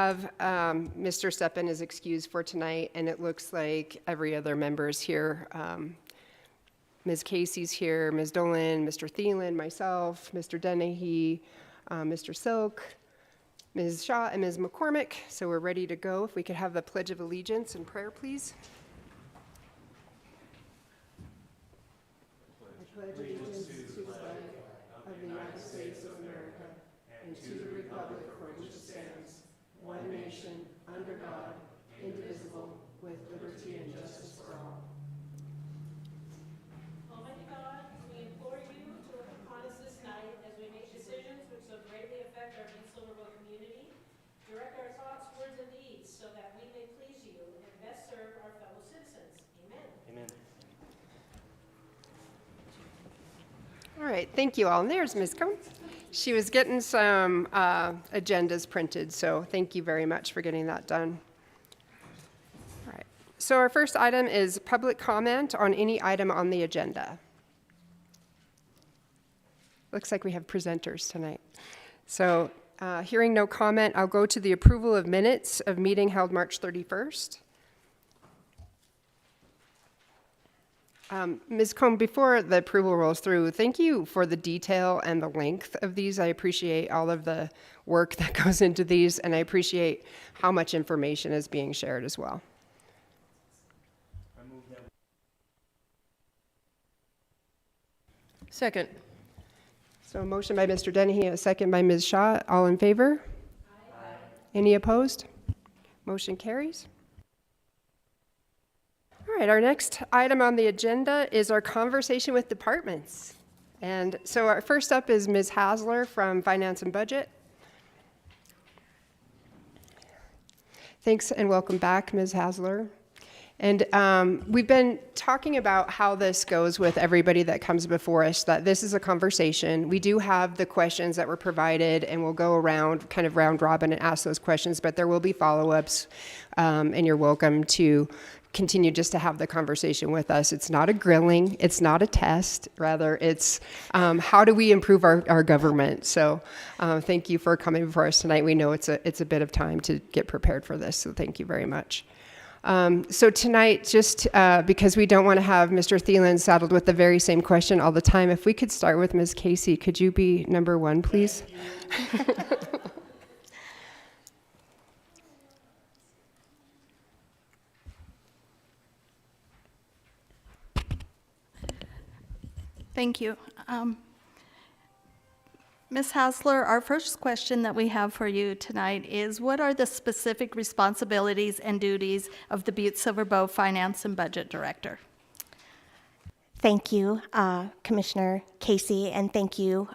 have Mr. Steppen is excused for tonight, and it looks like every other member is here. Ms. Casey's here, Ms. Dolan, Mr. Thielen, myself, Mr. Dennehy, Mr. Silk, Ms. Shaw, and Ms. McCormick. So we're ready to go. If we could have the Pledge of Allegiance and prayer, please. I pledge allegiance to the flag of the United States of America and to the republic for which it stands, one nation, under God, indivisible, with liberty and justice for all. Almighty God, we implore you to look upon us this night as we make decisions which so greatly affect our Butte-Silver community. Direct our thoughts, words, and deeds so that we may please you and best serve our fellow citizens. Amen. Amen. All right, thank you all. And there's Ms. Cohn. She was getting some agendas printed, so thank you very much for getting that done. All right, so our first item is public comment on any item on the agenda. Looks like we have presenters tonight. So hearing no comment, I'll go to the approval of minutes of meeting held March 31st. Ms. Cohn, before the approval rolls through, thank you for the detail and the length of these. I appreciate all of the work that goes into these, and I appreciate how much information is being shared as well. Second. So a motion by Mr. Dennehy, a second by Ms. Shaw. All in favor? Aye. Any opposed? Motion carries. All right, our next item on the agenda is our conversation with departments. And so our first up is Ms. Hasler from Finance and Budget. Thanks and welcome back, Ms. Hasler. And we've been talking about how this goes with everybody that comes before us, that this is a conversation. We do have the questions that were provided, and we'll go around, kind of round robin and ask those questions, but there will be follow-ups, and you're welcome to continue just to have the conversation with us. It's not a grilling, it's not a test, rather it's how do we improve our government. So thank you for coming before us tonight. We know it's a bit of time to get prepared for this, so thank you very much. So tonight, just because we don't want to have Mr. Thielen saddled with the very same question all the time, if we could start with Ms. Casey, could you be number one, please? Thank you. Ms. Hasler, our first question that we have for you tonight is, what are the specific responsibilities and duties of the Butte-Silver Finance and Budget Director? Thank you, Commissioner Casey, and thank you,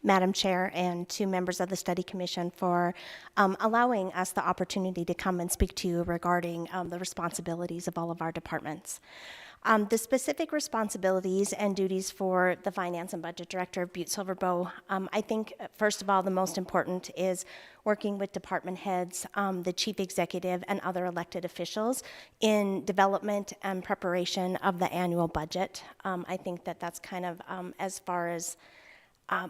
Madam Chair, and to members of the Study Commission for allowing us the opportunity to come and speak to you regarding the responsibilities of all of our departments. The specific responsibilities and duties for the Finance and Budget Director of Butte-Silver, I think, first of all, the most important is working with department heads, the chief executive, and other elected officials in development and preparation of the annual budget. I think that that's kind of, as far as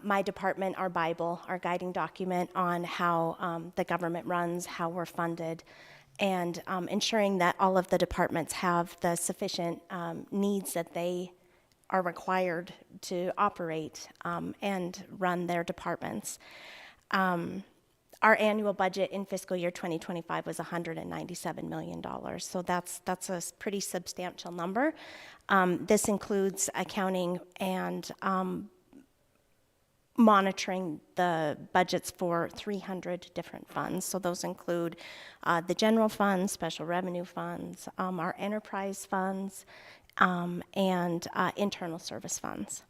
my department, our Bible, our guiding document on how the government runs, how we're funded, and ensuring that all of the departments have the sufficient needs that they are required to operate and run their departments. Our annual budget in fiscal year 2025 was $197 million, so that's a pretty substantial number. This includes accounting and monitoring the budgets for 300 different funds. So those include the general funds, special revenue funds, our enterprise funds, and internal service funds.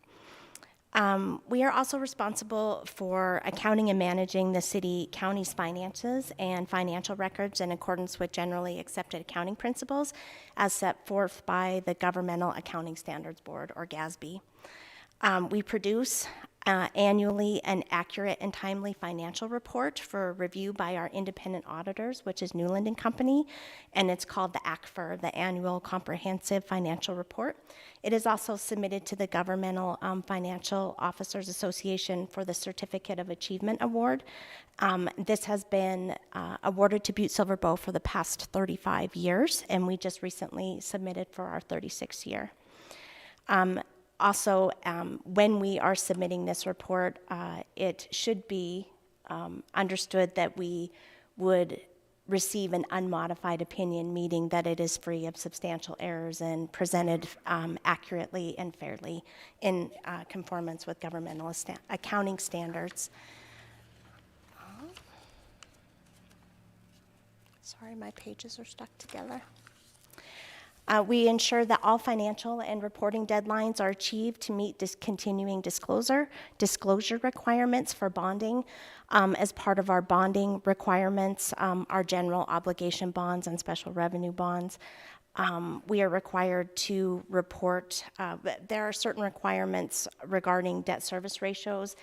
We are also responsible for accounting and managing the city county's finances and financial records in accordance with generally accepted accounting principles as set forth by the Governmental Accounting Standards Board, or GASB. We produce annually an accurate and timely financial report for review by our independent auditors, which is Newland and Company, and it's called the ACFR, the Annual Comprehensive Financial Report. It is also submitted to the Governmental Financial Officers Association for the Certificate of Achievement Award. This has been awarded to Butte-Silver Bow for the past 35 years, and we just recently submitted for our 36th year. Also, when we are submitting this report, it should be understood that we would receive an unmodified opinion, meaning that it is free of substantial errors and presented accurately and fairly in conformance with governmental accounting standards. Sorry, my pages are stuck together. We ensure that all financial and reporting deadlines are achieved to meet continuing disclosure requirements for bonding. As part of our bonding requirements, our general obligation bonds and special revenue bonds, we are required to report, there are certain requirements regarding debt service ratios.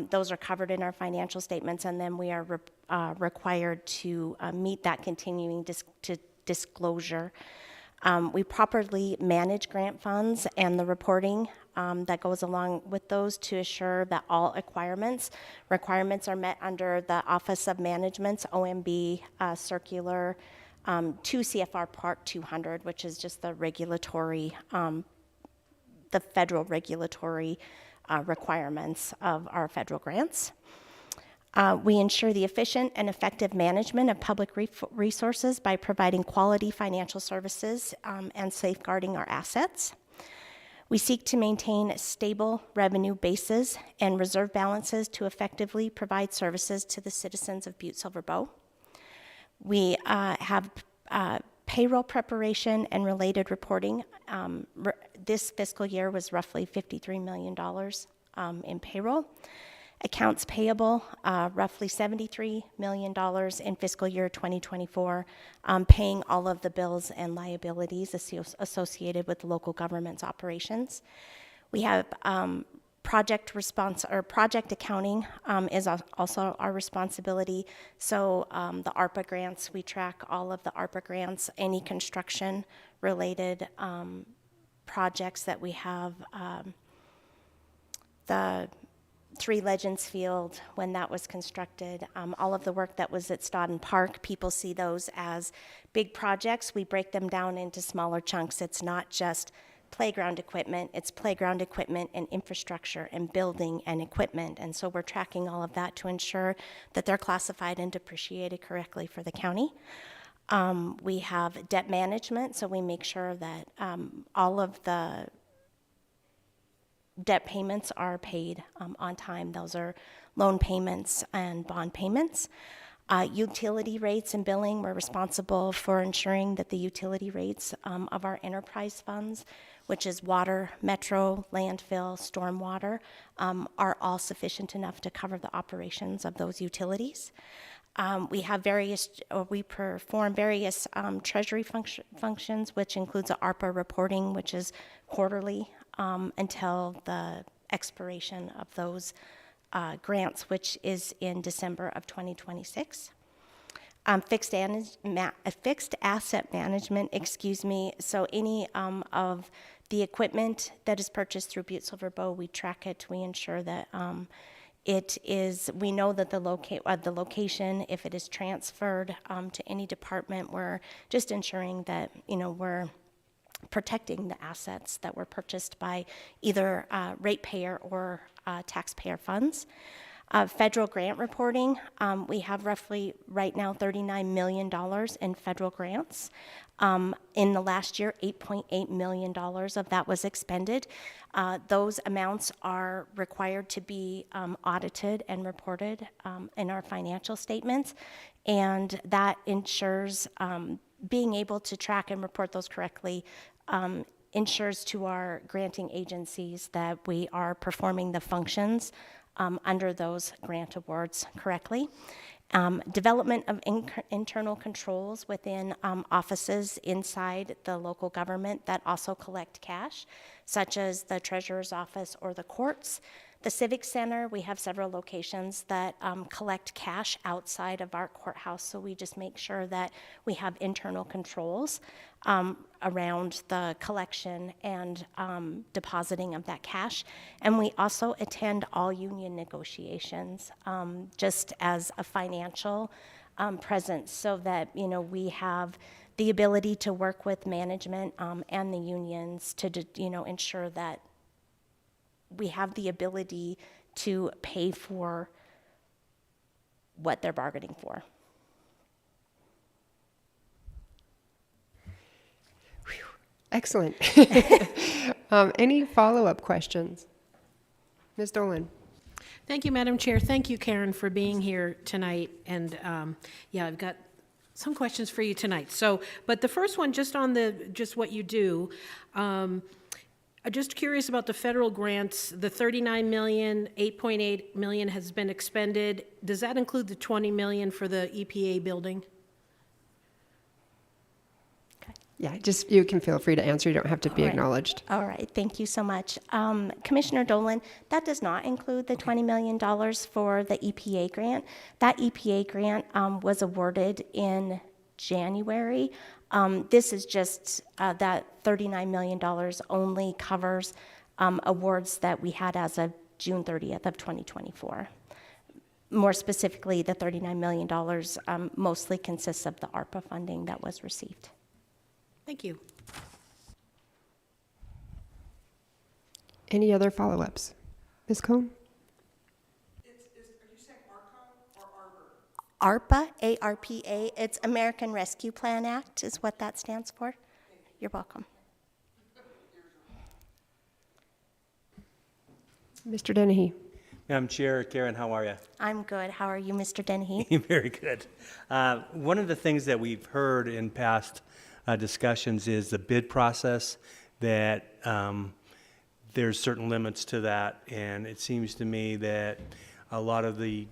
Those are covered in our financial statements, and then we are required to meet that continuing disclosure. We properly manage grant funds and the reporting that goes along with those to assure that all requirements are met under the Office of Management's OMB Circular 2 CFR Part 200, which is just the regulatory, the federal regulatory requirements of our federal grants. We ensure the efficient and effective management of public resources by providing quality financial services and safeguarding our assets. We seek to maintain stable revenue bases and reserve balances to effectively provide services to the citizens of Butte-Silver Bow. We have payroll preparation and related reporting. This fiscal year was roughly $53 million in payroll. Accounts payable, roughly $73 million in fiscal year 2024, paying all of the bills and liabilities associated with the local government's operations. We have project accounting is also our responsibility. So the ARPA grants, we track all of the ARPA grants, any construction-related projects that we have. The Three Legends Field, when that was constructed, all of the work that was at Stodden Park, people see those as big projects. We break them down into smaller chunks. It's not just playground equipment, it's playground equipment and infrastructure and building and equipment. And so we're tracking all of that to ensure that they're classified and depreciated correctly for the county. We have debt management, so we make sure that all of the debt payments are paid on time. Those are loan payments and bond payments. Utility rates and billing, we're responsible for ensuring that the utility rates of our enterprise funds, which is water, metro, landfill, stormwater, are all sufficient enough to cover the operations of those utilities. We perform various treasury functions, which includes ARPA reporting, which is quarterly until the expiration of those grants, which is in December of 2026. Fixed asset management, so any of the equipment that is purchased through Butte-Silver Bow, we track it. We ensure that we know that the location, if it is transferred to any department, we're just ensuring that, we're protecting the assets that were purchased by either ratepayer or taxpayer funds. Federal grant reporting, we have roughly right now $39 million in federal grants. In the last year, $8.8 million of that was expended. Those amounts are required to be audited and reported in our financial statements, and that ensures being able to track and report those correctly ensures to our granting agencies that we are performing the functions under those grant awards correctly. Development of internal controls within offices inside the local government that also collect cash, such as the treasurer's office or the courts. The Civic Center, we have several locations that collect cash outside of our courthouse, so we just make sure that we have internal controls around the collection and depositing of that cash. And we also attend all union negotiations just as a financial presence, so that, you know, we have the ability to work with management and the unions to, you know, ensure that we have the ability to pay for what they're bargaining for. Excellent. Any follow-up questions? Ms. Dolan? Thank you, Madam Chair. Thank you, Karen, for being here tonight. And yeah, I've got some questions for you tonight. So, but the first one, just on just what you do. I'm just curious about the federal grants. The $39 million, $8.8 million has been expended. Does that include the $20 million for the EPA building? Yeah, just you can feel free to answer. You don't have to be All right. acknowledged. All right, thank you so much. Commissioner Dolan, that does not include the $20 million for the EPA grant. That EPA grant was awarded in January. This is just that $39 million only covers awards that we had as of June 30th of 2024. More specifically, the $39 million mostly consists of the ARPA funding that was received. Thank you. Any other follow-ups? Ms. Cohn? Are you saying ARPA or ARPA? ARPA, A-R-P-A, it's American Rescue Plan Act is what that stands for. You're welcome. Mr. Dennehy? Madam Chair, Karen, how are you? I'm good. How are you, Mr. Dennehy? Very good. One of the things that we've heard in past discussions is the bid process, that there's certain limits to that, and it seems to me that a lot of the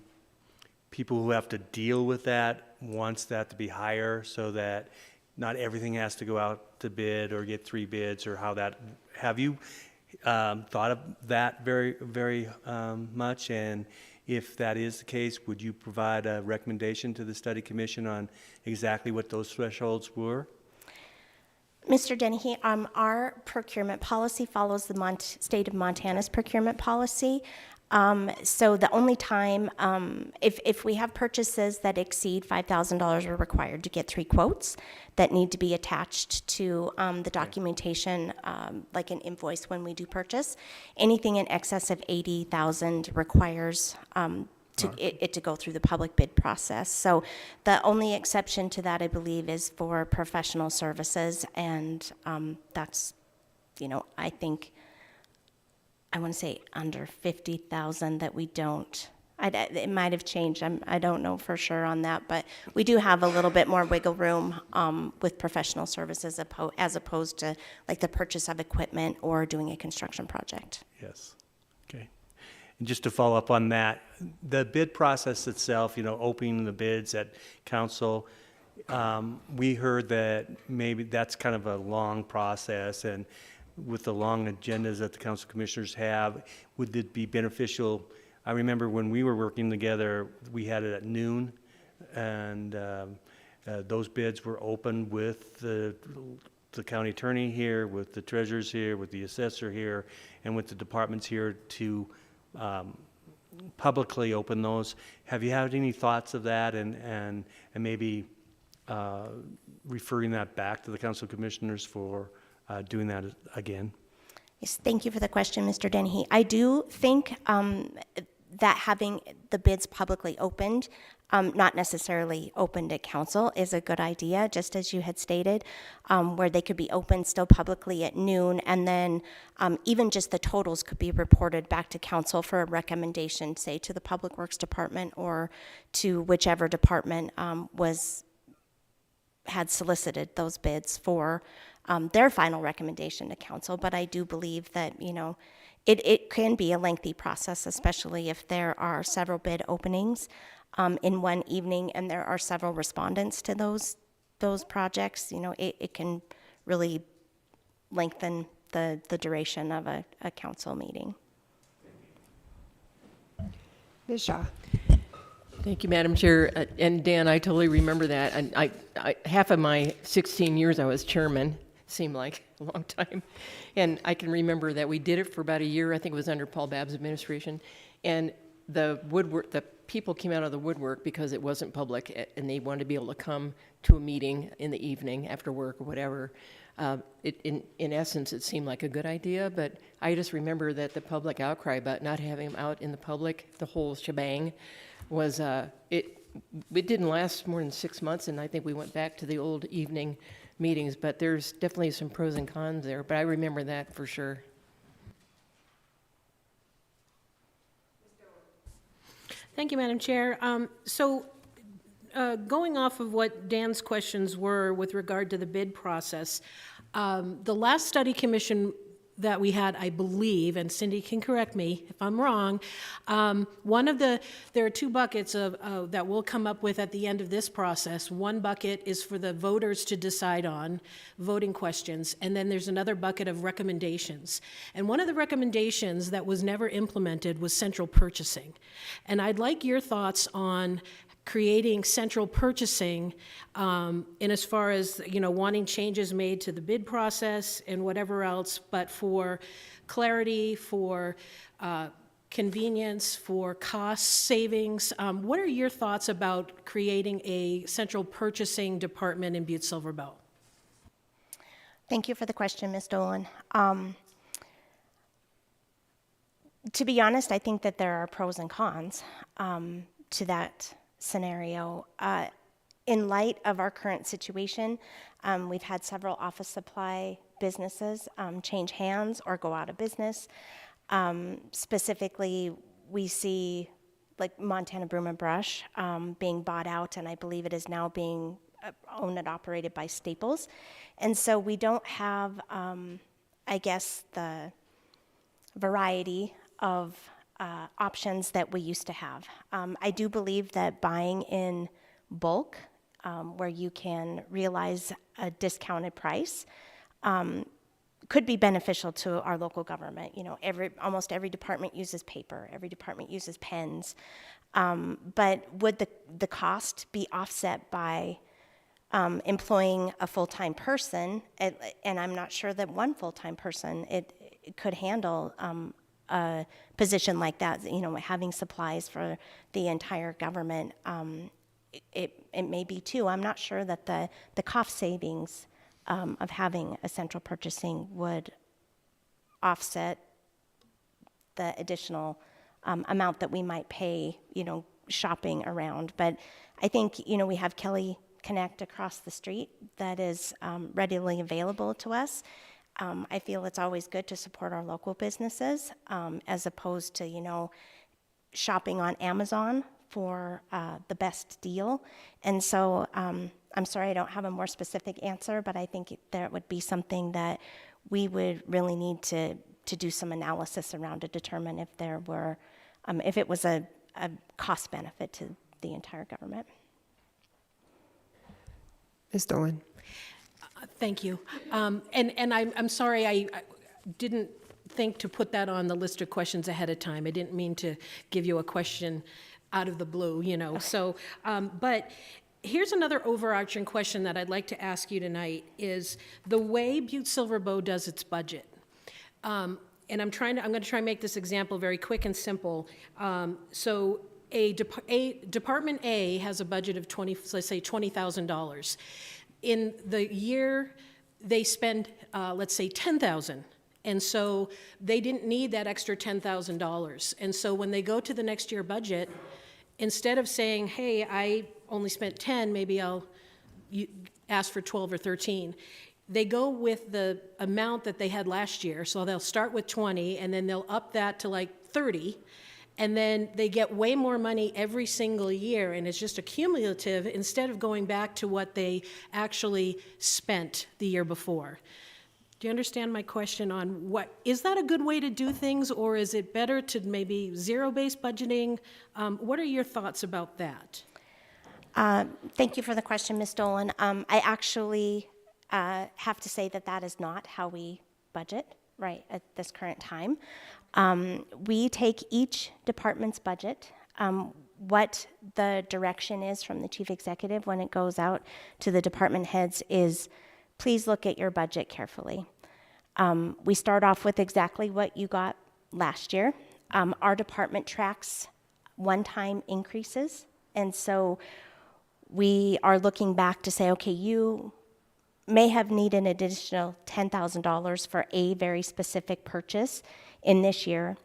people who have to deal with that wants that to be higher, so that not everything has to go out to bid or get 3 bids, or how that. Have you thought of that very much? And if that is the case, would you provide a recommendation to the study commission on exactly what those thresholds were? Mr. Dennehy, our procurement policy follows the state of Montana's procurement policy. So the only time, if we have purchases that exceed $5,000, we're required to get 3 quotes that need to be attached to the documentation, like an invoice when we do purchase. Anything in excess of $80,000 requires it to go through the public bid process. So the only exception to that, I believe, is for professional services, and that's, you know, I think, I want to say under 50,000 that we don't. It might have changed. I don't know for sure on that, but we do have a little bit more wiggle room with professional services as opposed to like the purchase of equipment or doing a construction project. Yes. Okay. And just to follow up on that, the bid process itself, you know, opening the bids at council, we heard that maybe that's kind of a long process, and with the long agendas that the council commissioners have, would it be beneficial? I remember when we were working together, we had it at noon, and those bids were open with the county attorney here, with the treasurers here, with the assessor here, and with the departments here to publicly open those. Have you had any thoughts of that, and maybe referring that back to the council commissioners for doing that again? Yes, thank you for the question, Mr. Dennehy. I do think that having the bids publicly opened, not necessarily opened at council, is a good idea, just as you had stated, where they could be open still publicly at noon, and then even just the totals could be reported back to council for a recommendation, say to the Public Works Department or to whichever department had solicited those bids for their final recommendation to council. But I do believe that, you know, it can be a lengthy process, especially if there are several bid openings in one evening and there are several respondents to those projects. You know, it can really lengthen the duration of a council meeting. Ms. Shaw. Thank you, Madam Chair. And Dan, I totally remember that. And half of my 16 years I was chairman, seemed like a long time. And I can remember that we did it for about a year. I think it was under Paul Babb's administration. And the people came out of the woodwork because it wasn't public and they wanted to be able to come to a meeting in the evening after work or whatever. In essence, it seemed like a good idea, but I just remember that the public outcry about not having them out in the public, the whole shebang, was it didn't last more than 6 months, and I think we went back to the old evening meetings, but there's definitely some pros and cons there, but I remember that for sure. Thank you, Madam Chair. Going off of what Dan's questions were with regard to the bid process, the last study commission that we had, I believe, and Cindy can correct me if I'm wrong, there are two buckets that we'll come up with at the end of this process. One bucket is for the voters to decide on, voting questions, and then there's another bucket of recommendations. And one of the recommendations that was never implemented was central purchasing. And I'd like your thoughts on creating central purchasing in as far as, wanting changes made to the bid process and whatever else, but for clarity, for convenience, for cost savings. What are your thoughts about creating a central purchasing department in Butte-Silver Bow? Thank you for the question, Ms. Dolan. To be honest, I think that there are pros and cons to that scenario. In light of our current situation, we've had several office supply businesses change hands or go out of business. Specifically, we see like Montana Broom and Brush being bought out, and I believe it is now being owned and operated by Staples. And so we don't have, I guess, the variety of options that we used to have. I do believe that buying in bulk, where you can realize a discounted price, could be beneficial to our local government. Almost every department uses paper, every department uses pens. But would the cost be offset by employing a full-time person? And I'm not sure that one full-time person it could handle a position like that, having supplies for the entire government. It may be too. I'm not sure that the cost savings of having a central purchasing would offset the additional amount that we might pay, shopping around. But I think, we have Kelly Connect across the street that is readily available to us. I feel it's always good to support our local businesses as opposed to, shopping on Amazon for the best deal. And so I'm sorry I don't have a more specific answer, but I think that would be something that we would really need to do some analysis around to determine if there were, if it was a cost benefit to the entire government. Ms. Dolan. Thank you. And I'm sorry, I didn't think to put that on the list of questions ahead of time. I didn't mean to give you a question out of the blue, So, but here's another overarching question that I'd like to ask you tonight is the way Butte-Silver Bow does its budget. And I'm going to try and make this example very quick and simple. So Department A has a budget of let's say $20,000. In the year, they spend, let's say, $10,000. And so they didn't need that extra $10,000. And so when they go to the next year budget, instead of saying, hey, I only spent 10, maybe I'll ask for 12 or 13, they go with the amount that they had last year. So they'll start with 20, and then they'll up that to like 30. And then they get way more money every single year, and it's just a cumulative instead of going back to what they actually spent the year before. Do you understand my question on is that a good way to do things, or is it better to maybe zero-based budgeting? What are your thoughts about that? Thank you for the question, Ms. Dolan. I actually have to say that is not how we budget right at this current time. We take each department's budget What the direction is from the chief executive when it goes out to the department heads is, please look at your budget carefully. We start off with exactly what you got last year. Our department tracks one-time increases, and so we are looking back to say, okay, you may have needed an additional $10,000 for a very specific purchase in this year.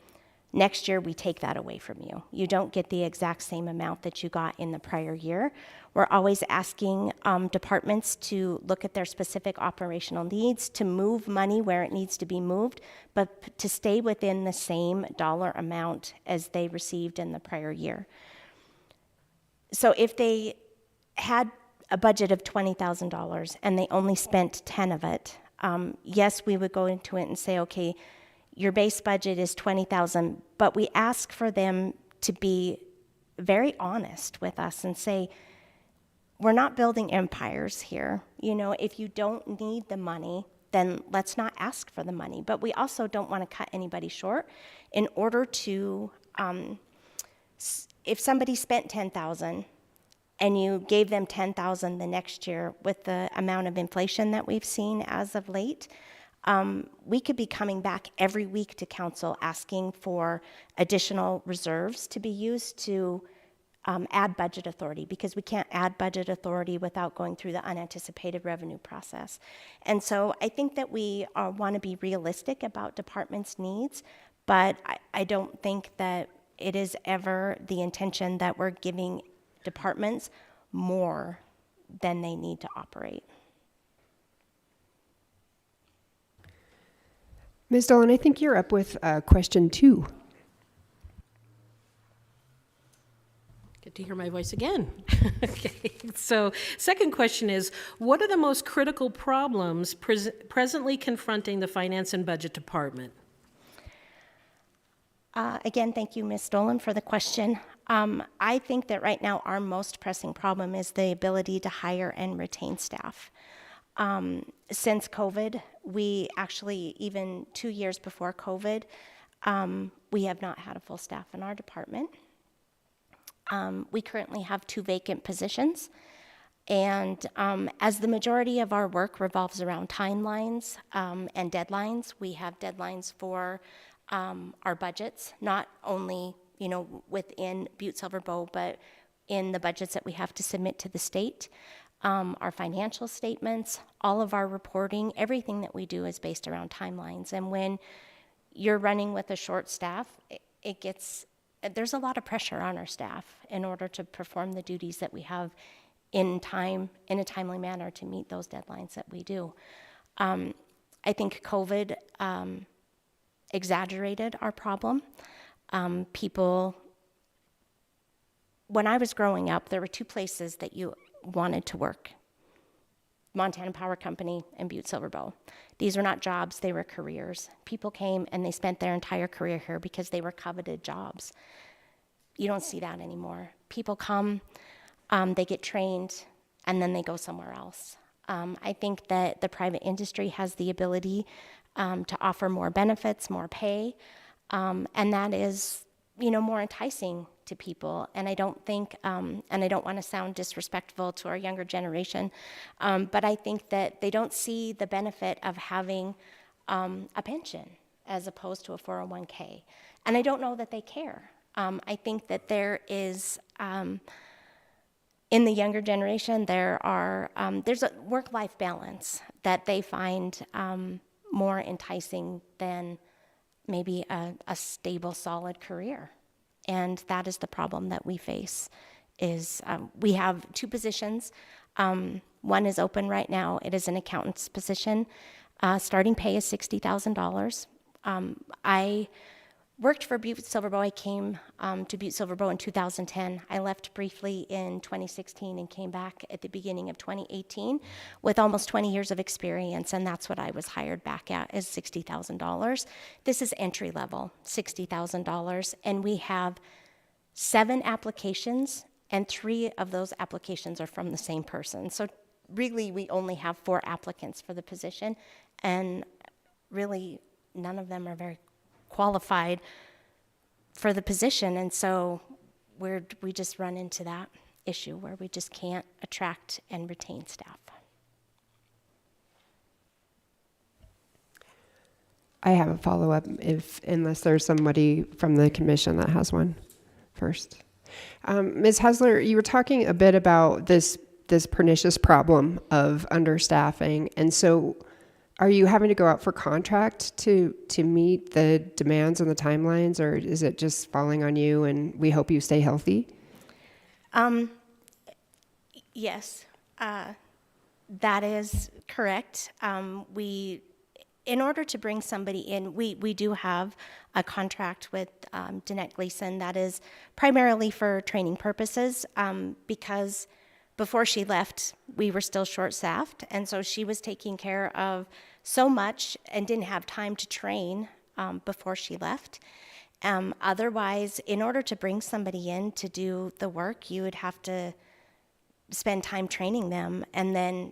Next year, we take that away from you. You don't get the exact same amount that you got in the prior year. We're always asking departments to look at their specific operational needs, to move money where it needs to be moved, but to stay within the same dollar amount as they received in the prior year. So if they had a budget of $20,000 and they only spent 10 of it, yes, we would go into it and say, okay, your base budget is $20,000, but we ask for them to be very honest with us and say, we're not building empires here. You know, if you don't need the money, then let's not ask for the money. But we also don't want to cut anybody short. In order to, if somebody spent $10,000 and you gave them $10,000 the next year with the amount of inflation that we've seen as of late, we could be coming back every week to council asking for additional reserves to be used to add budget authority, because we can't add budget authority without going through the unanticipated revenue process. And so I think that we want to be realistic about departments' needs, but I don't think that it is ever the intention that we're giving departments more than they need to operate. Ms. Dolan, I think you're up with question 2. Good to hear my voice again. Okay, so second question is, what are the most critical problems presently confronting the Finance and Budget Department? Again, thank you, Ms. Dolan, for the question. I think that right now our most pressing problem is the ability to hire and retain staff. Since COVID, we actually, even 2 years before COVID, we have not had a full staff in our department. We currently have 2 vacant positions. And as the majority of our work revolves around timelines and deadlines, we have deadlines for our budgets, not only within Butte-Silver Bow, but in the budgets that we have to submit to the state. Our financial statements, all of our reporting, everything that we do is based around timelines. And when you're running with a short staff, there's a lot of pressure on our staff in order to perform the duties that we have in a timely manner to meet those deadlines that we do. I think COVID exaggerated our problem. When I was growing up, there were 2 places that you wanted to work: Montana Power Company and Butte-Silver Bow. These were not jobs, they were careers. People came and they spent their entire career here because they were coveted jobs. You don't see that anymore. People come, they get trained, and then they go somewhere else. I think that the private industry has the ability to offer more benefits, more pay, and that is, more enticing to people. And I don't think, and I don't want to sound disrespectful to our younger generation, but I think that they don't see the benefit of having a pension as opposed to a 401k. And I don't know that they care. I think that there is, in the younger generation, there's a work-life balance that they find more enticing than maybe a stable, solid career. And that is the problem that we face, is we have 2 positions. One is open right now. It is an accountant's position. Starting pay is $60,000. I worked for Butte-Silver Bow. I came to Butte-Silver Bow in 2010. I left briefly in 2016 and came back at the beginning of 2018 with almost 20 years of experience, and that's what I was hired back at, is $60,000. This is entry level, $60,000, and we have 7 applications, and 3 of those applications are from the same person. So really, we only have 4 applicants for the position, and really none of them are very qualified for the position. And so we just run into that issue where we just can't attract and retain staff. I have a follow-up unless there's somebody from the commission that has one first. Ms. Hasler, you were talking a bit about this pernicious problem of understaffing. And so are you having to go out for contract to meet the demands and the timelines, or is it just falling on you and we hope you stay healthy? Yes, that is correct. In order to bring somebody in, we do have a contract with Danette Gleason that is primarily for training purposes, because before she left, we were still short-staffed, and so she was taking care of so much and didn't have time to train before she left. Otherwise, in order to bring somebody in to do the work, you would have to spend time training them, and then,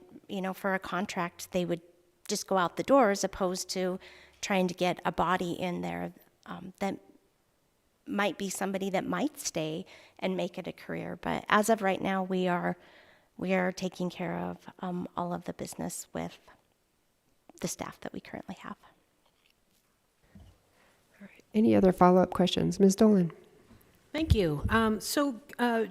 for a contract, they would just go out the door, as opposed to trying to get a body in there that might be somebody that might stay and make it a career. But as of right now, we are taking care of all of the business with the staff that we currently have. All right. Any other follow-up questions? Ms. Dolan? Thank you.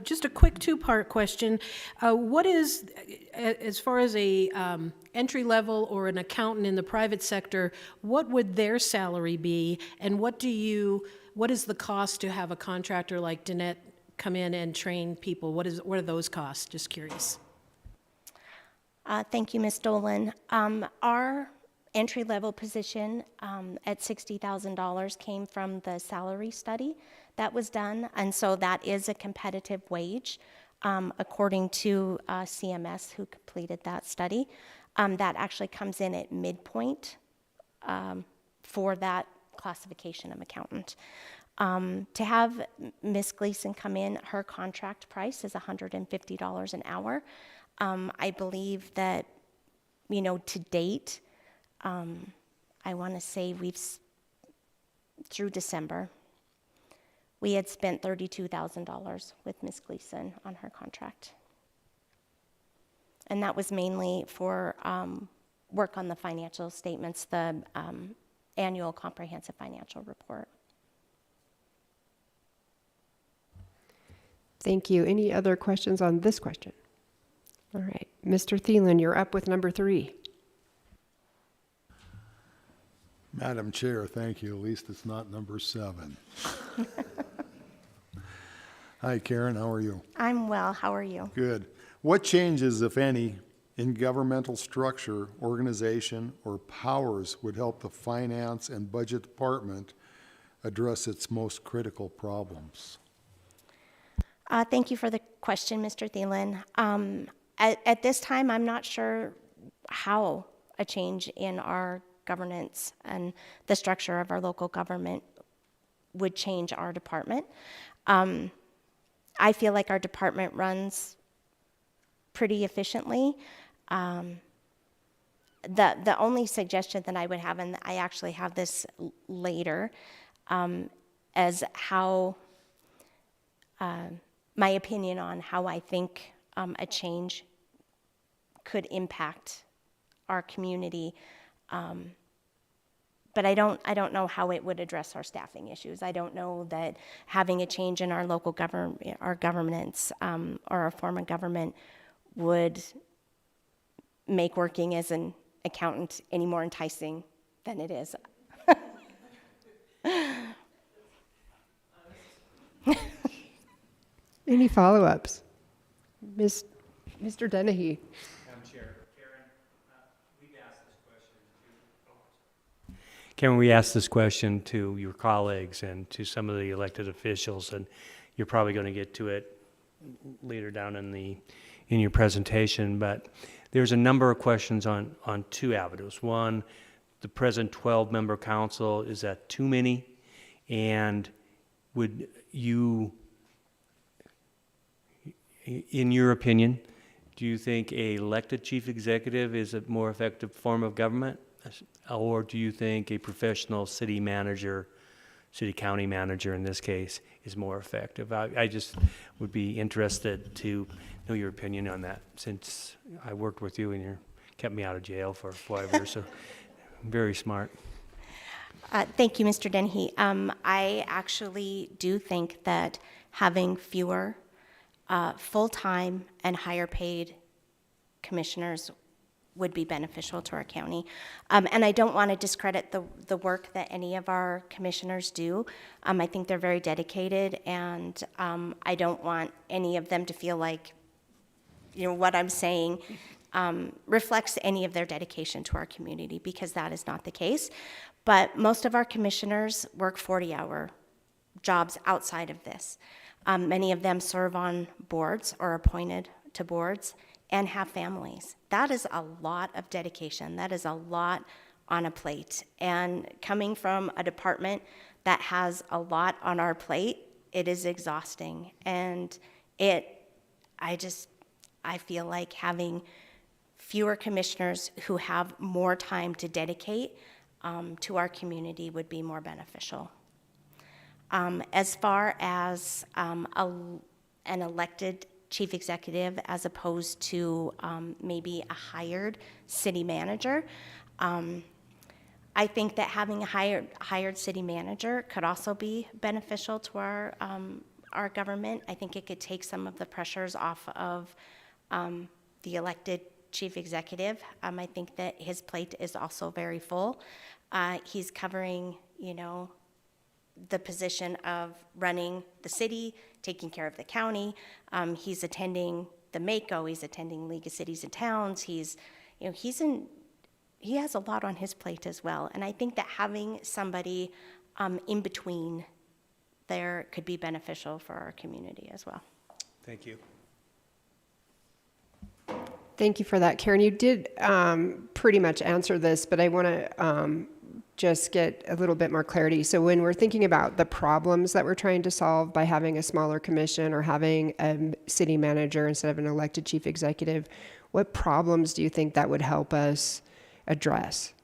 Just a quick two-part question. What is, as far as a entry level or an accountant in the private sector, what would their salary be, and what is the cost to have a contractor like Danette come in and train people? What are those costs? Just curious. Thank you, Ms. Dolan. Our entry-level position at $60,000 came from the salary study that was done, and so that is a competitive wage according to CMS, who completed that study. That actually comes in at midpoint for that classification of accountant. To have Ms. Gleason come in, her contract price is $150 an hour. I believe that, to date, I want to say through December, we had spent $32,000 with Ms. Gleason on her contract. And that was mainly for work on the financial statements, the annual comprehensive financial report. Thank you. Any other questions on this question? All right. Mr. Thielen, you're up with number 3. Madam Chair, thank you. At least it's not number 7. Hi, Karen. How are you? I'm well. How are you? Good. What changes, if any, in governmental structure, organization, or powers would help the Finance and Budget Department address its most critical problems? Thank you for the question, Mr. Thielen. At this time, I'm not sure how a change in our governance and the structure of our local government would change our department. I feel like our department runs pretty efficiently. The only suggestion that I would have, and I actually have this later, as how my opinion on how I think a change could impact our community. But I don't know how it would address our staffing issues. I don't know that having a change in our local governance or our form of government would make working as an accountant any more enticing than it is. Any follow-ups? Mr. Dennehy? Madam Chair, Karen, we asked this question to your colleagues and to some of the elected officials, and you're probably going to get to it later down in your presentation, but there's a number of questions on 2 avenues. One, the present 12-member council, is that too many? And would you, in your opinion, do you think a elected chief executive is a more effective form of government? Or do you think a professional city manager city county manager in this case is more effective. I just would be interested to know your opinion on that, since I worked with you and you kept me out of jail for 5 years, so very smart. Thank you, Mr. Dennehy. I actually do think that having fewer full-time and higher-paid commissioners would be beneficial to our county. And I don't want to discredit the work that any of our commissioners do. I think they're very dedicated, and I don't want any of them to feel like, what I'm saying reflects any of their dedication to our community, because that is not the case. But most of our commissioners work 40-hour jobs outside of this. Many of them serve on boards or appointed to boards and have families. That is a lot of dedication. That is a lot on a plate. And coming from a department that has a lot on our plate, it is exhausting. And I feel like having fewer commissioners who have more time to dedicate to our community would be more beneficial. As far as an elected chief executive as opposed to maybe a hired city manager, I think that having a hired city manager could also be beneficial to our government. I think it could take some of the pressures off of the elected chief executive. I think that his plate is also very full. He's covering, the position of running the city, taking care of the county. He's attending the MACO. He's attending League of Cities and Towns. He has a lot on his plate as well. And I think that having somebody in between there could be beneficial for our community as well. Thank you. Thank you for that, Karen. You did pretty much answer this, but I want to just get a little bit more clarity. So when we're thinking about the problems that we're trying to solve by having a smaller commission or having a city manager instead of an elected chief executive, what problems do you think that would help us address?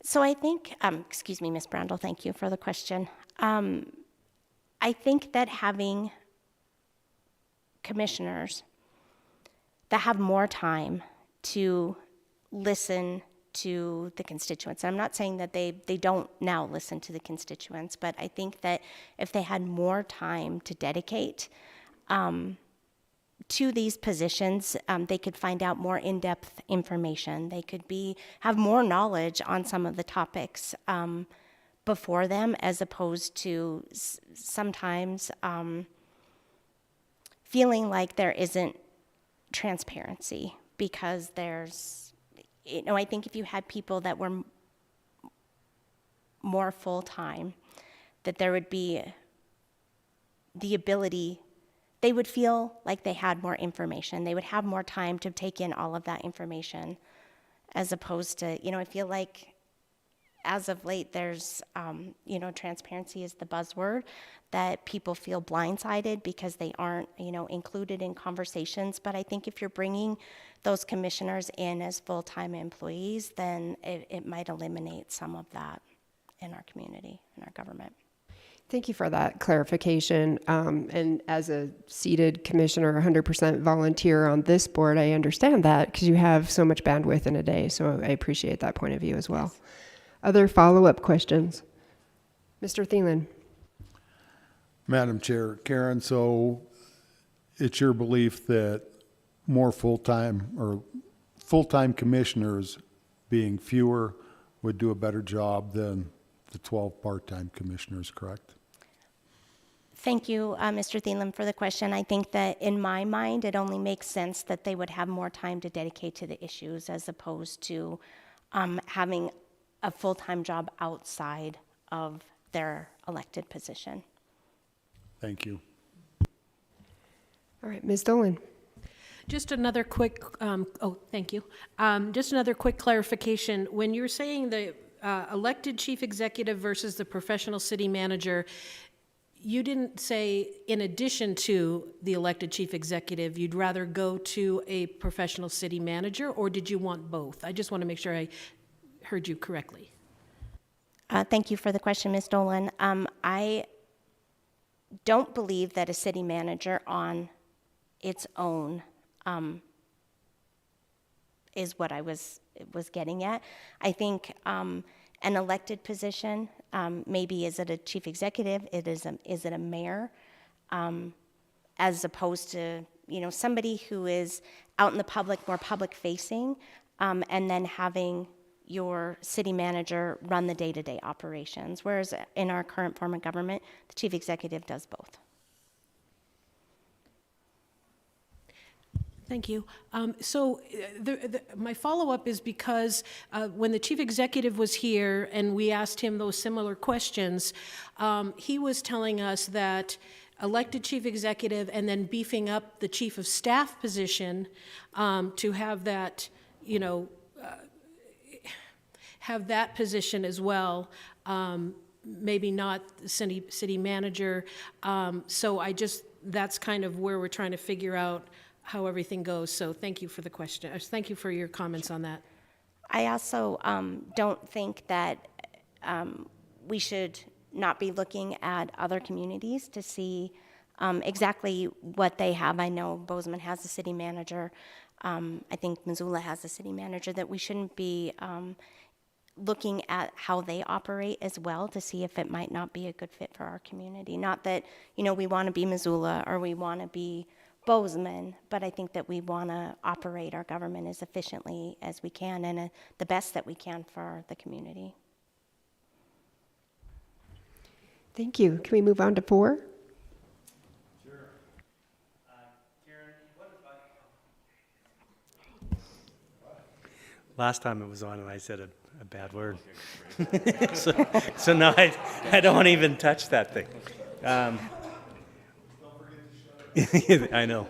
So I think, excuse me, Ms. Brandel, thank you for the question. I think that having commissioners that have more time to listen to the constituents. I'm not saying that they don't now listen to the constituents, but I think that if they had more time to dedicate to these positions, they could find out more in-depth information. They could have more knowledge on some of the topics before them, as opposed to sometimes feeling like there isn't transparency, because I think if you had people that were more full-time, that there would be the ability, they would feel like they had more information. They would have more time to take in all of that information, as opposed to, I feel like as of late, there's, transparency is the buzzword, that people feel blindsided because they aren't, included in conversations. But I think if you're bringing those commissioners in as full-time employees, then it might eliminate some of that in our community, in our government. Thank you for that clarification. And as a seated commissioner, 100% volunteer on this board, I understand that because you have so much bandwidth in a day. So I appreciate that point of view as well. Yes. Other follow-up questions? Mr. Thielen. Madam Chair, Karen, so it's your belief that more full-time commissioners being fewer would do a better job than the 12 part-time commissioners, correct? Thank you, Mr. Thielen, for the question. I think that in my mind, it only makes sense that they would have more time to dedicate to the issues, as opposed to having a full-time job outside of their elected position. Thank you. All right, Ms. Dolan. Just another quick, thank you. Just another quick clarification. When you're saying the elected chief executive versus the professional city manager, you didn't say in addition to the elected chief executive, you'd rather go to a professional city manager, or did you want both? I just want to make sure I heard you correctly. Thank you for the question, Ms. Dolan. I don't believe that a city manager on its own is what I was getting at. I think an elected position, maybe is it a chief executive, is it a mayor, as opposed to somebody who is out in the public, more public facing, and then having your city manager run the day-to-day operations. Whereas in our current form of government, the chief executive does both. Thank you. My follow-up is because when the chief executive was here and we asked him those similar questions, he was telling us that elected chief executive and then beefing up the chief of staff position to have that, have that position as well, maybe not the city manager. That's kind of where we're trying to figure out how everything goes. So thank you for the question. Thank you for your comments on that. I also don't think that we should not be looking at other communities to see exactly what they have. I know Bozeman has a city manager. I think Missoula has a city manager, that we shouldn't be looking at how they operate as well to see if it might not be a good fit for our community. Not that, we want to be Missoula or we want to be Bozeman, but I think that we want to operate our government as efficiently as we can and the best that we can for the community. Thank you. Can we move on to 4? Sure. Karen, what about... Last time it was on and I said a bad word. so now I don't want to even touch that thing. I know.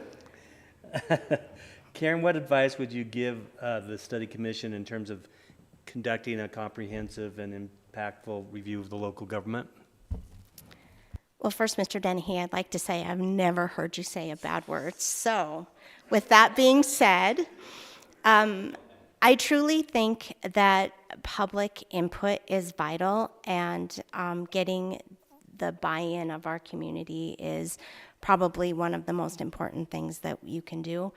Karen, what advice would you give the study commission in terms of conducting a comprehensive and impactful review of the local government? Well, first, Mr. Dennehy, I'd like to say I've never heard you say a bad word. So, with that being said, I truly think that public input is vital, and getting the buy-in of our community is probably one of the most important things that you can do.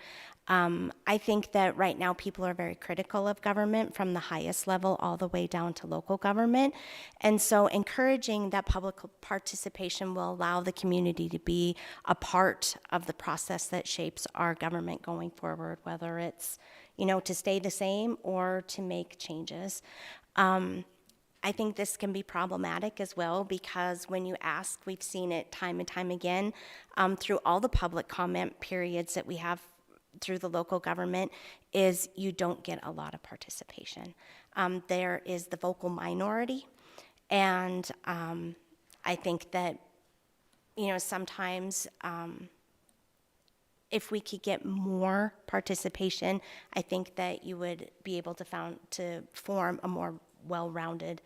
I think that right now people are very critical of government from the highest level all the way down to local government. And so encouraging that public participation will allow the community to be a part of the process that shapes our government going forward, whether it's, to stay the same or to make changes. I think this can be problematic as well, because when you ask, we've seen it time and time again through all the public comment periods that we have through the local government, is you don't get a lot of participation. There is the vocal minority, and I think that, sometimes if we could get more participation, I think that you would be able to form a more well-rounded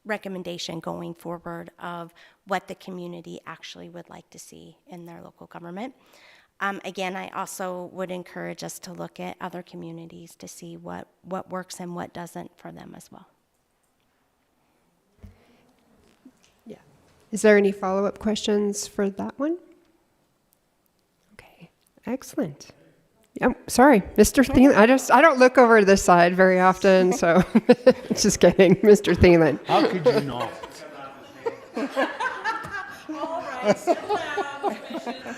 recommendation going forward of what the community actually would like to see in their local government. Again, I also would encourage us to look at other communities to see what works and what doesn't for them as well. Yeah. Is there any follow-up questions for that one? Okay, excellent. Sorry, Mr. Thielen. I don't look over to this side very often, so just kidding, Mr. Thielen. How could you not? All right, sit down, Commission.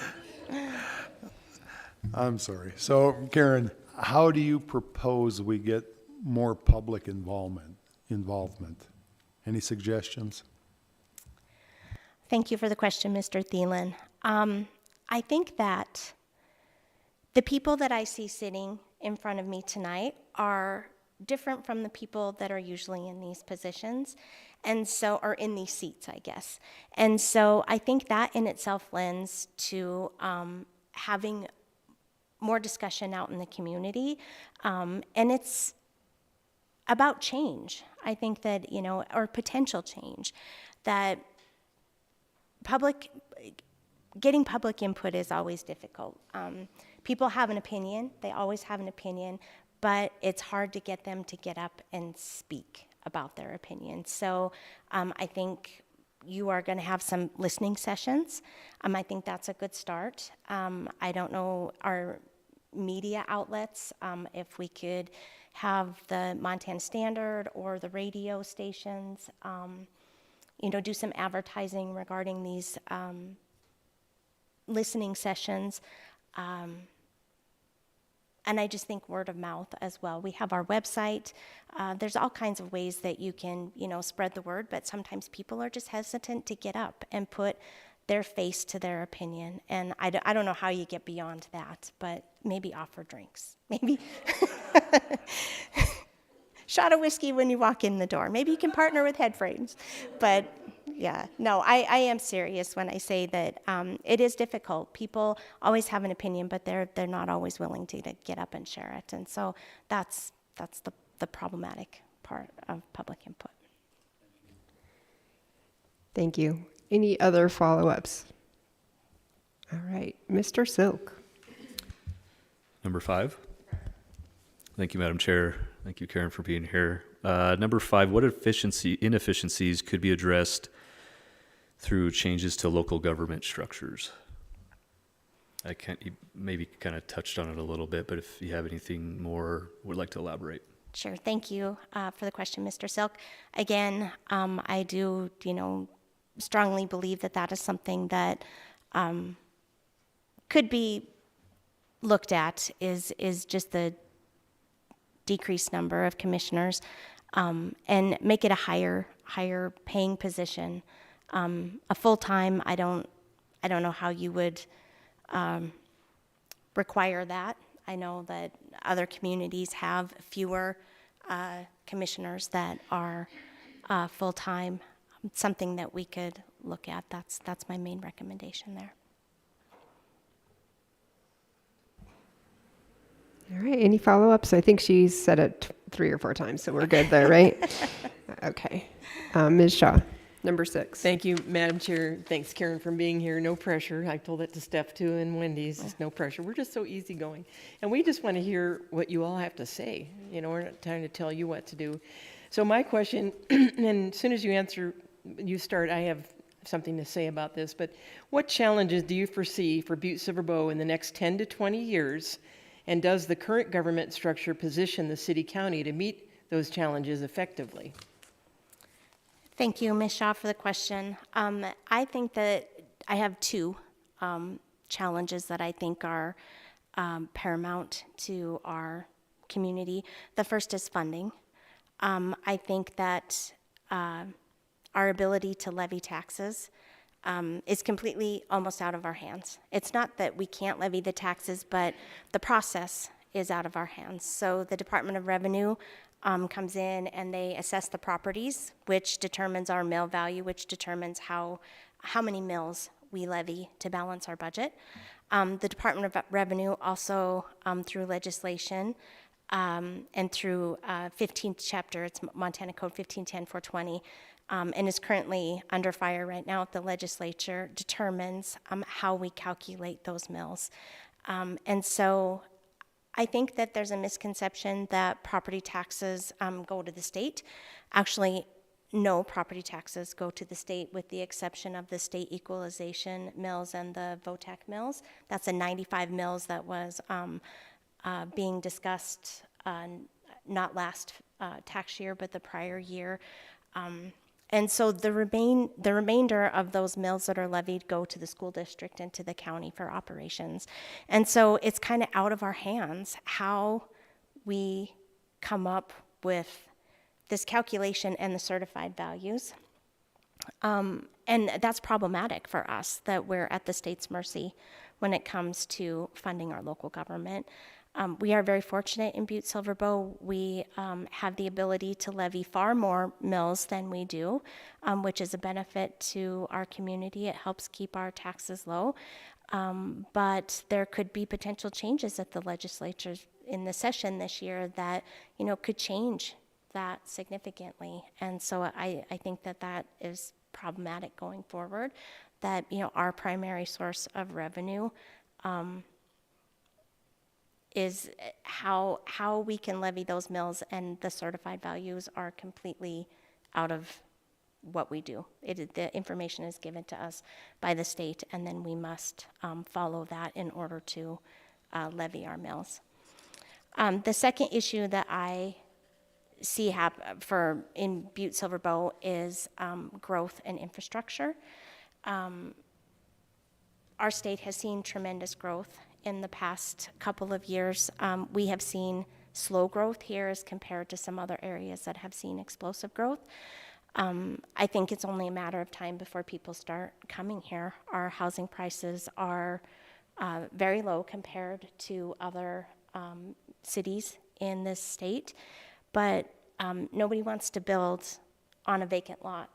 I'm sorry. So, Karen, how do you propose we get more public involvement? Any suggestions? Thank you for the question, Mr. Thielen. I think that the people that I see sitting in front of me tonight are different from the people that are usually in these positions, or in these seats, I guess. And so I think that in itself lends to having more discussion out in the community, and it's about change. I think that, or potential change, that getting public input is always difficult. People have an opinion, they always have an opinion, but it's hard to get them to get up and speak about their opinion. So I think you are going to have some listening sessions. I think that's a good start. I don't know our media outlets, if we could have the Montana Standard or the radio stations, do some advertising regarding these listening sessions. And I just think word of mouth as well. We have our website. There's all kinds of ways that you can, spread the word, but sometimes people are just hesitant to get up and put their face to their opinion. And I don't know how you get beyond that, but maybe offer drinks. Maybe shot of whiskey when you walk in the door. Maybe you can partner with head frames. But yeah, no, I am serious when I say that it is difficult. People always have an opinion, but they're not always willing to get up and share it. And so that's the problematic part of public input. Thank you. Any other follow-ups? All right, Mr. Silk. Number 5. Thank you, Madam Chair. Thank you, Karen, for being here. Number 5, what inefficiencies could be addressed through changes to local government structures? You maybe kind of touched on it a little bit, but if you have anything more, would like to elaborate. Sure. Thank you for the question, Mr. Silk. Again, I do, strongly believe that is something that could be looked at is just the decreased number of commissioners and make it a higher paying position. A full-time, I don't know how you would require that. I know that other communities have fewer commissioners that are full-time. Something that we could look at. That's my main recommendation there. All right, any follow-ups? I think she said it 3 or 4 times, so we're good there, right? Okay. Ms. Shaw, number 6. Thank you, Madam Chair. Thanks, Karen, for being here. No pressure. I told it to Steph, too, and Wendy's. It's no pressure. We're just so easygoing. And we just want to hear what you all have to say. We're not trying to tell you what to do. So my question, and as soon as you start, I have something to say about this, but what challenges do you foresee for Butte-Silver Bow in the next 10 to 20 years? And does the current government structure position the city-county to meet those challenges effectively? Thank you, Ms. Shaw, for the question. I think that I have 2 challenges that I think are paramount to our community. The first is funding. I think that our ability to levy taxes is completely almost out of our hands. It's not that we can't levy the taxes, but the process is out of our hands. So the Department of Revenue comes in and they assess the properties, which determines our mill value, which determines how many mills we levy to balance our budget. The Department of Revenue also, through legislation and through 15th chapter, it's Montana Code 1510-420, and is currently under fire right now at the legislature, determines how we calculate those mills. And so I think that there's a misconception that property taxes go to the state. Actually, no property taxes go to the state with the exception of the state equalization mills and the VOTAC mills. That's a 95 mills that was being discussed not last tax year, but the prior year. And so the remainder of those mills that are levied go to the school district and to the county for operations. And so it's kind of out of our hands how we come up with this calculation and the certified values. And that's problematic for us, that we're at the state's mercy when it comes to funding our local government. We are very fortunate in Butte-Silver Bow. We have the ability to levy far more mills than we do, which is a benefit to our community. It helps keep our taxes low. But there could be potential changes at the legislature in the session this year that, could change that significantly. And so I think that is problematic going forward, that, our primary source of revenue is how we can levy those mills, and the certified values are completely out of what we do. The information is given to us by the state, and then we must follow that in order to levy our mills. The second issue that I see in Butte-Silver Bow is growth and infrastructure. Our state has seen tremendous growth in the past couple of years. We have seen slow growth here as compared to some other areas that have seen explosive growth. I think it's only a matter of time before people start coming here. Our housing prices are very low compared to other cities in this state, but nobody wants to build on a vacant lot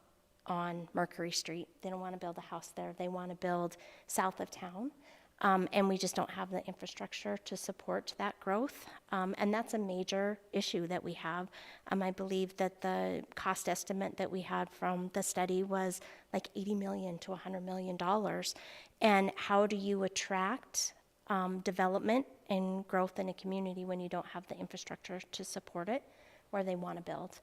on Mercury Street. They don't want to build a house there. They want to build south of town. And we just don't have the infrastructure to support that growth. And that's a major issue that we have. I believe that the cost estimate that we had from the study was like $80 million to $100 million. And how do you attract development and growth in a community when you don't have the infrastructure to support it where they want to build?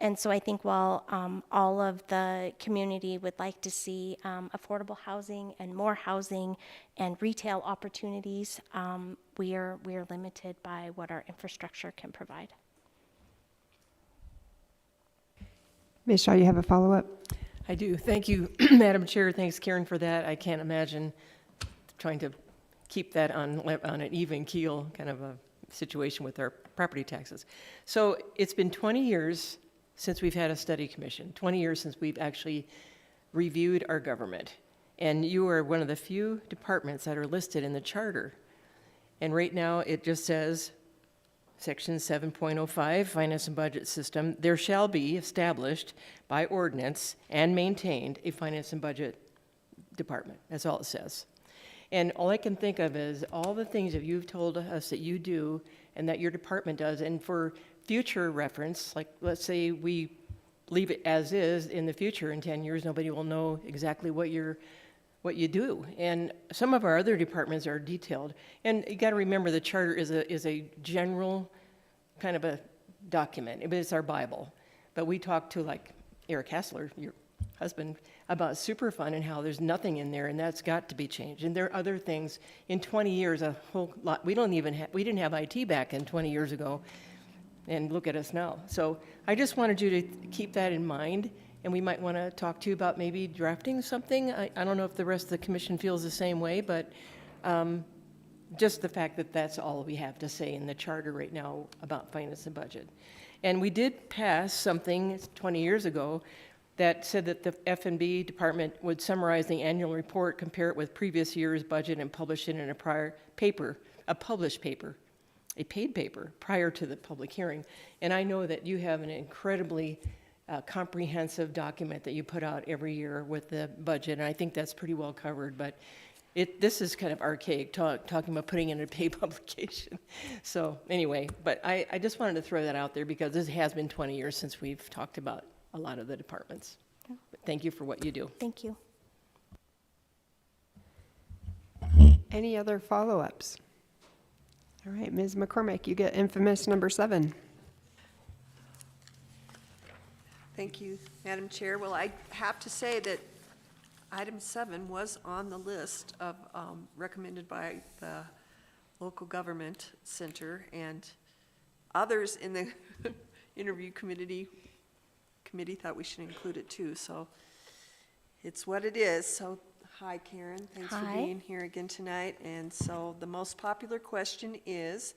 And so I think while all of the community would like to see affordable housing and more housing and retail opportunities, we are limited by what our infrastructure can provide. Ms. Shaw, you have a follow-up? I do. Thank you, Madam Chair. Thanks, Karen, for that. I can't imagine trying to keep that on an even keel kind of a situation with our property taxes. So it's been 20 years since we've had a study commission, 20 years since we've actually reviewed our government. And you are one of the few departments that are listed in the charter. And right now it just says, Section 7.05, Finance and Budget System, there shall be established by ordinance and maintained a Finance and Budget Department. That's all it says. And all I can think of is all the things that you've told us that you do and that your department does. And for future reference, like let's say we leave it as is in the future, in 10 years, nobody will know exactly what you do. And some of our other departments are detailed. And you got to remember the charter is a general kind of a document. It's our Bible. But we talk to like Eric Hassler, your husband, about Superfund and how there's nothing in there, and that's got to be changed. And there are other things. In 20 years, a whole lot. We didn't have IT back in 20 years ago, and look at us now. So I just wanted you to keep that in mind, and we might want to talk to you about maybe drafting something. I don't know if the rest of the commission feels the same way, but just the fact that that's all we have to say in the charter right now about finance and budget. And we did pass something 20 years ago that said that the F&B department would summarize the annual report, compare it with previous year's budget, and publish it in a prior paper, a published paper, a paid paper, prior to the public hearing. And I know that you have an incredibly comprehensive document that you put out every year with the budget, and I think that's pretty well covered, but this is kind of archaic, talking about putting in a paid publication. So anyway, but I just wanted to throw that out there because this has been 20 years since we've talked about a lot of the departments. But thank you for what you do. Thank you. Any other follow-ups? All right, Ms. McCormick, you get infamous number 7. Thank you, Madam Chair. Well, I have to say that item 7 was on the list of recommended by the local government center, and others in the interview committee thought we should include it too. So it's what it is. So hi, Karen. Thanks for being here again tonight. And so the most popular question is,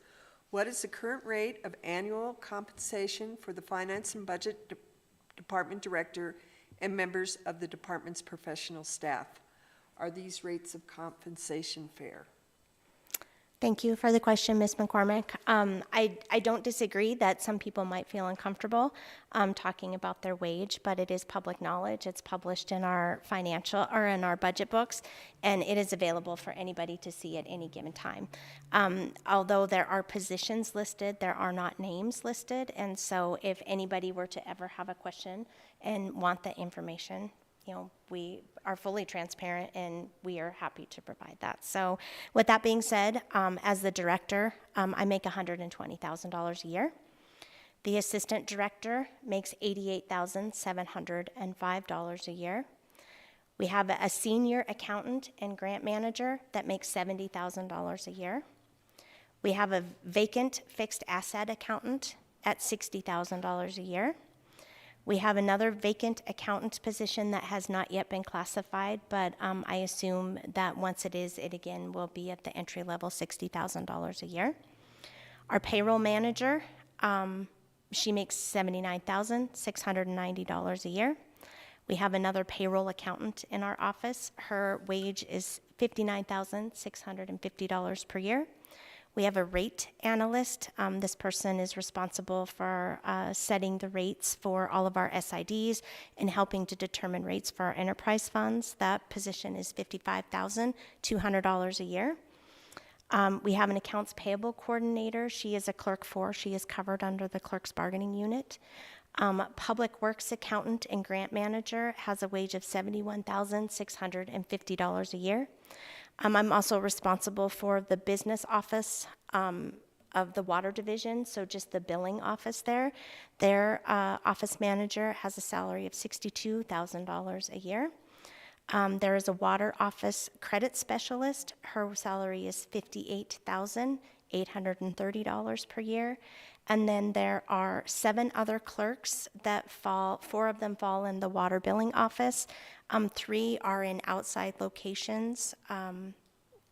what is the current rate of annual compensation for the Finance and Budget Department Director and members of the department's professional staff? Are these rates of compensation fair? Thank you for the question, Ms. McCormick. I don't disagree that some people might feel uncomfortable talking about their wage, but it is public knowledge. It's published in our financial or in our budget books, and it is available for anybody to see at any given time. Although there are positions listed, there are not names listed, and so if anybody were to ever have a question and want the information, we are fully transparent and we are happy to provide that. So with that being said, as the director, I make $120,000 a year. The assistant director makes $88,705 a year. We have a senior accountant and grant manager that makes $70,000 a year. We have a vacant fixed asset accountant at $60,000 a year. We have another vacant accountant position that has not yet been classified, but I assume that once it is, it again will be at the entry level, $60,000 a year. Our payroll manager, she makes $79,690 a year. We have another payroll accountant in our office. Her wage is $59,650 per year. We have a rate analyst. This person is responsible for setting the rates for all of our SIDs and helping to determine rates for our enterprise funds. That position is $55,200 a year. We have an accounts payable coordinator. She is a clerk 4. She is covered under the clerk's bargaining unit. Public works accountant and grant manager has a wage of $71,650 a year. I'm also responsible for the business office of the water division, so just the billing office there. Their office manager has a salary of $62,000 a year. There is a water office credit specialist. Her salary is $58,830 per year. And then there are 7 other clerks that 4 of them fall in the water billing office. 3 are in outside locations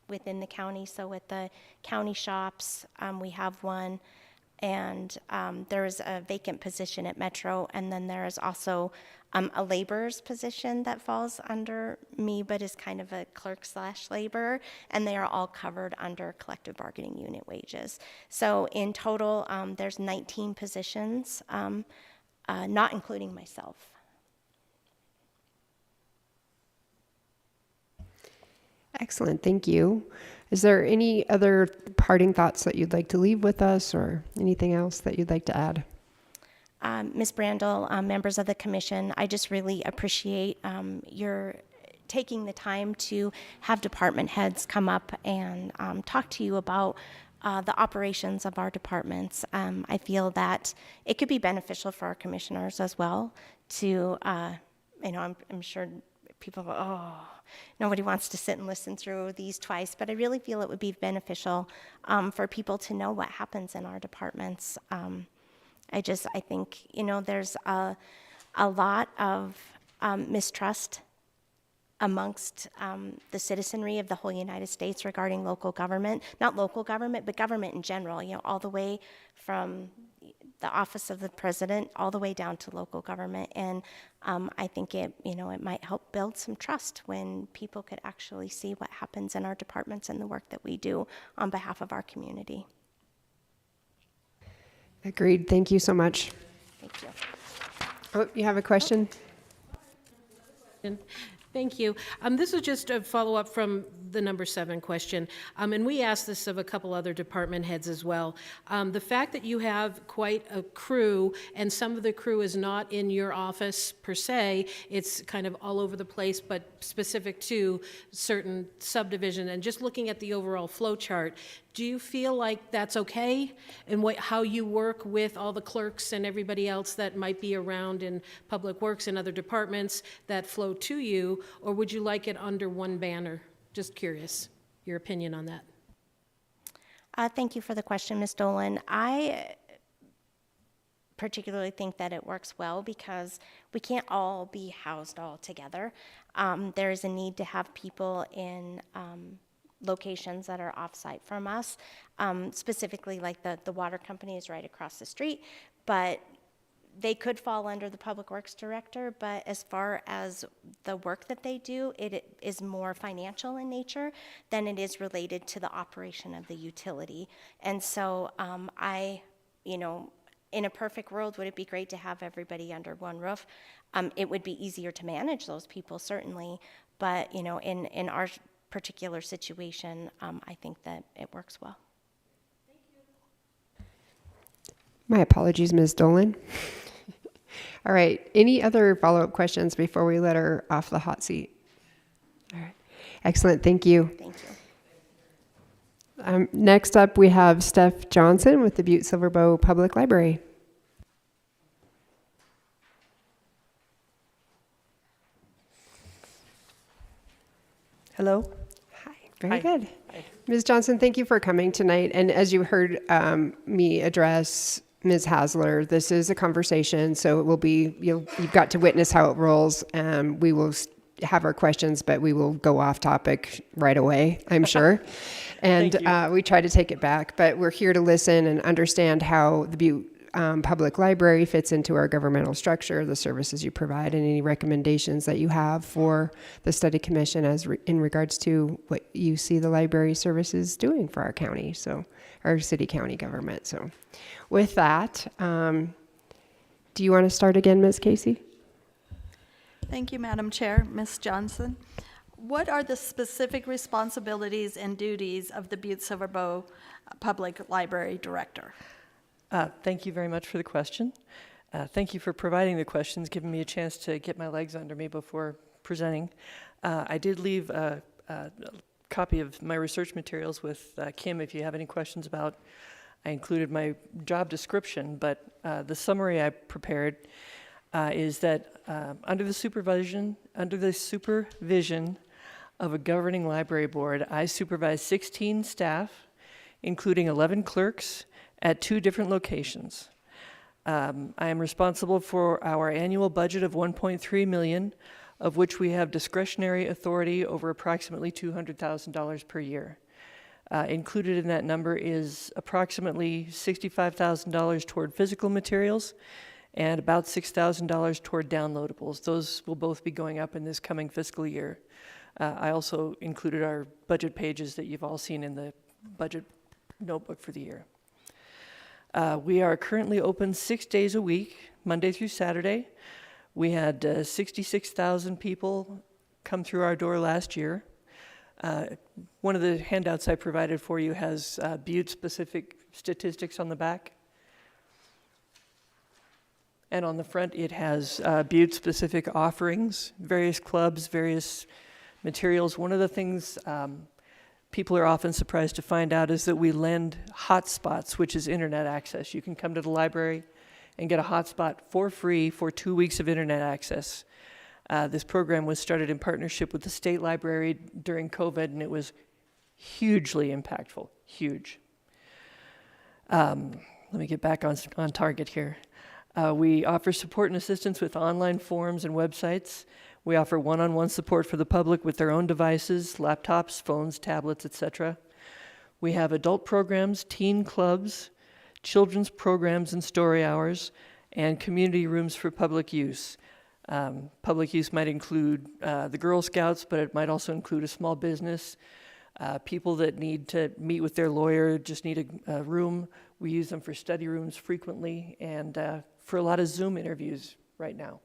within the county. So at the county shops, we have one. And there is a vacant position at Metro. And then there is also a laborer's position that falls under me, but is kind of a clerk/laborer, and they are all covered under collective bargaining unit wages. So in total, there's 19 positions, not including myself. Excellent, thank you. Is there any other parting thoughts that you'd like to leave with us, or anything else that you'd like to add? Ms. Brandel, members of the commission, I just really appreciate your taking the time to have department heads come up and talk to you about the operations of our departments. I feel that it could be beneficial for our commissioners as well to, I'm sure people go, oh, nobody wants to sit and listen through these twice, but I really feel it would be beneficial for people to know what happens in our departments. I think, there's a lot of mistrust amongst the citizenry of the whole United States regarding local government, not local government, but government in general, all the way from the office of the president all the way down to local government. And I think it might help build some trust when people could actually see what happens in our departments and the work that we do on behalf of our community. Agreed, thank you so much. Thank you. Oh, you have a question? Thank you. This was just a follow-up from the number 7 question, and we asked this of a couple other department heads as well. The fact that you have quite a crew, and some of the crew is not in your office per se, it's kind of all over the place, but specific to certain subdivision, and just looking at the overall flow chart, do you feel like that's okay? And how you work with all the clerks and everybody else that might be around in Public Works and other departments that flow to you, or would you like it under one banner? Just curious, your opinion on that. Thank you for the question, Ms. Dolan. I particularly think that it works well because we can't all be housed all together. There is a need to have people in locations that are off-site from us. Specifically, like the water company is right across the street, but they could fall under the Public Works Director, but as far as the work that they do, it is more financial in nature than it is related to the operation of the utility. And so in a perfect world, would it be great to have everybody under one roof? It would be easier to manage those people, certainly, but in our particular situation, I think that it works well. My apologies, Ms. Dolan. All right. Any other follow-up questions before we let her off the hot seat? All right. Excellent. Thank you. Thank you. Next up, we have Steph Johnson with the Butte-Silver Bow Public Library. Hello. Hi. Very Hi. good. Ms. Johnson, thank you for coming tonight. And as you heard me address Ms. Hasler, this is a conversation, so it will be, you've got to witness how it rolls. We will have our questions, but we will go off topic right away, I'm sure. And we try to take it back, but we're here to listen and understand how the Butte Public Library fits into our governmental structure, the services you provide, and any recommendations that you have for the study commission in regards to what you see the library services doing for our county, so our city-county government. So with that, do you want to start again, Ms. Casey? Thank you, Madam Chair. Ms. Johnson, what are the specific responsibilities and duties of the Butte-Silver Bow Public Library Director? Thank you very much for the question. Thank you for providing the questions, giving me a chance to get my legs under me before presenting. I did leave a copy of my research materials with Kim if you have any questions about. I included my job description, but the summary I prepared is that under the supervision of a governing library board, I supervise 16 staff, including 11 clerks, at 2 different locations. I am responsible for our annual budget of $1.3 million, of which we have discretionary authority over approximately $200,000 per year. Included in that number is approximately $65,000 toward physical materials and about $6,000 toward downloadables. Those will both be going up in this coming fiscal year. I also included our budget pages that you've all seen in the budget notebook for the year. We are currently open 6 days a week, Monday through Saturday. We had 66,000 people come through our door last year. One of the handouts I provided for you has Butte-specific statistics on the back. And on the front, it has Butte-specific offerings, various clubs, various materials. One of the things people are often surprised to find out is that we lend hotspots, which is internet access. You can come to the library and get a hotspot for free for 2 weeks of internet access. This program was started in partnership with the state library during COVID, and it was hugely impactful, huge. Let me get back on target here. We offer support and assistance with online forums and websites. We offer one-on-one support for the public with their own devices, laptops, phones, tablets, etc. We have adult programs, teen clubs, children's programs and story hours, and community rooms for public use. Public use might include the Girl Scouts, but it might also include a small business, people that need to meet with their lawyer, just need a room. We use them for study rooms frequently and for a lot of Zoom interviews right now.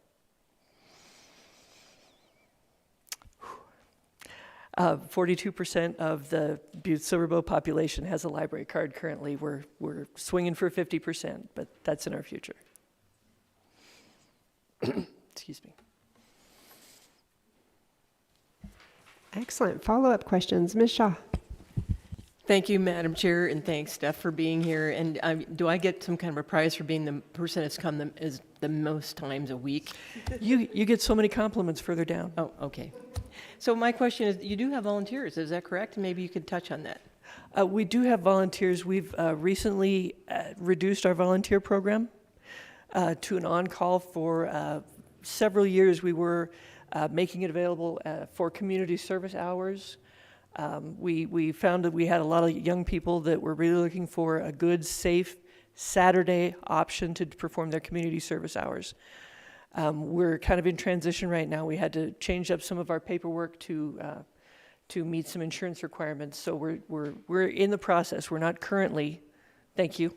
42% of the Butte-Silver Bow population has a library card currently. We're swinging for 50%, but that's in our future. Excuse me. Excellent. Follow-up questions. Ms. Shaw. Thank you, Madam Chair, and thanks, Steph, for being here. And do I get some kind of a prize for being the person that's come the most times a week? You get so many compliments further down. Oh, okay. So my question is, you do have volunteers, is that correct? Maybe you could touch on that. We do have volunteers. We've recently reduced our volunteer program to an on-call for several years. We were making it available for community service hours. We found that we had a lot of young people that were really looking for a good, safe Saturday option to perform their community service hours. We're kind of in transition right now. We had to change up some of our paperwork to meet some insurance requirements. So we're in the process. We're not currently, thank you.